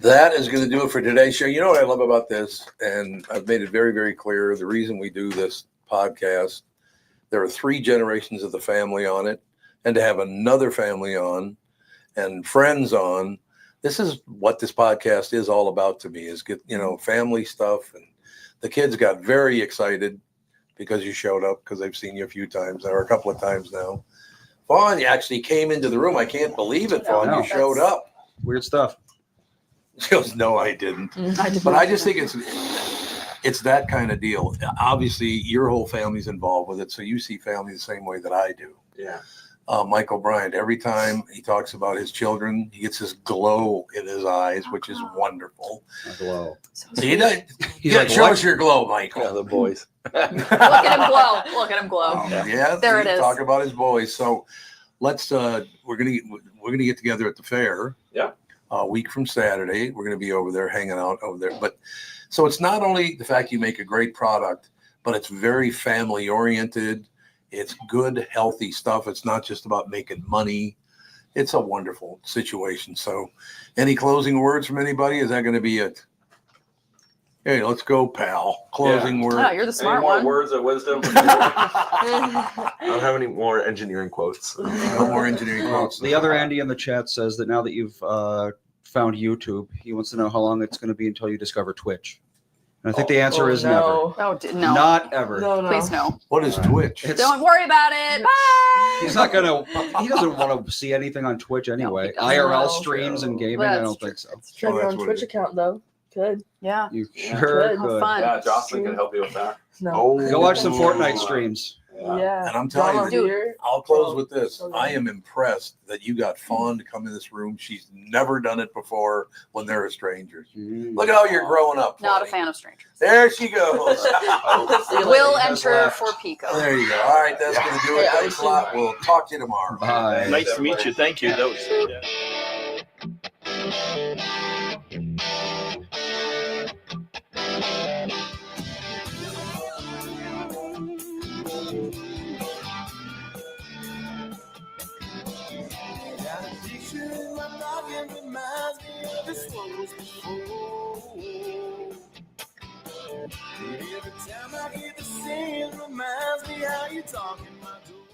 That is going to do it for today's show. You know what I love about this, and I've made it very, very clear, the reason we do this podcast, there are 3 generations of the family on it, and to have another family on and friends on, this is what this podcast is all about to me, is get, family stuff. And the kids got very excited because you showed up, because they've seen you a few times or a couple of times now. Vaughn, you actually came into the room. I can't believe it, Vaughn. You showed up. Weird stuff. She goes, no, I didn't. But I just think it's that kind of deal. Obviously, your whole family's involved with it, so you see family the same way that I do. Yeah. Michael Bryant, every time he talks about his children, he gets this glow in his eyes, which is wonderful. A glow. He's like, show us your glow, Michael. Yeah, the boys. Look at him glow. Look at him glow. There it is. Talk about his boys. So let's we're gonna get together at the fair. Yeah. A week from Saturday. We're gonna be over there hanging out over there. But so it's not only the fact you make a great product, but it's very family oriented. It's good, healthy stuff. It's not just about making money. It's a wonderful situation. So any closing words from anybody? Is that going to be it? Hey, let's go, pal. Closing words. Oh, you're the smart Any more one. words of wisdom? I don't have any more engineering quotes. No more engineering quotes. The other Andy in the chat says that now that you've found YouTube, he wants to know how long it's going to be until you discover Twitch. And I think the answer is never. Oh, no. Not ever. No. Please no. What is Twitch? Don't worry about it. Bye. He's not gonna. He doesn't want to see anything on Twitch anyway. IRL streams and gaming. I don't think so. Have your own Twitch account though. Good. Yeah. You sure Good. could. Fun. Yeah, Jocelyn can help you with that. No. Go watch some Fortnite streams. Yeah. And I'm telling Drama you, here. I'll close with this. So good. I am impressed that you got Fawn to come in this room. She's never done it before when they're strangers. Look how you're growing up. Not a Fawny. fan of strangers. There she goes. Will enter for Pico. There you go. All right, that's going to do it. Thanks a lot. We'll talk to you tomorrow. Bye. Nice to meet you. Thank you. That was. Every time I hear the same reminds me how you talk in my door.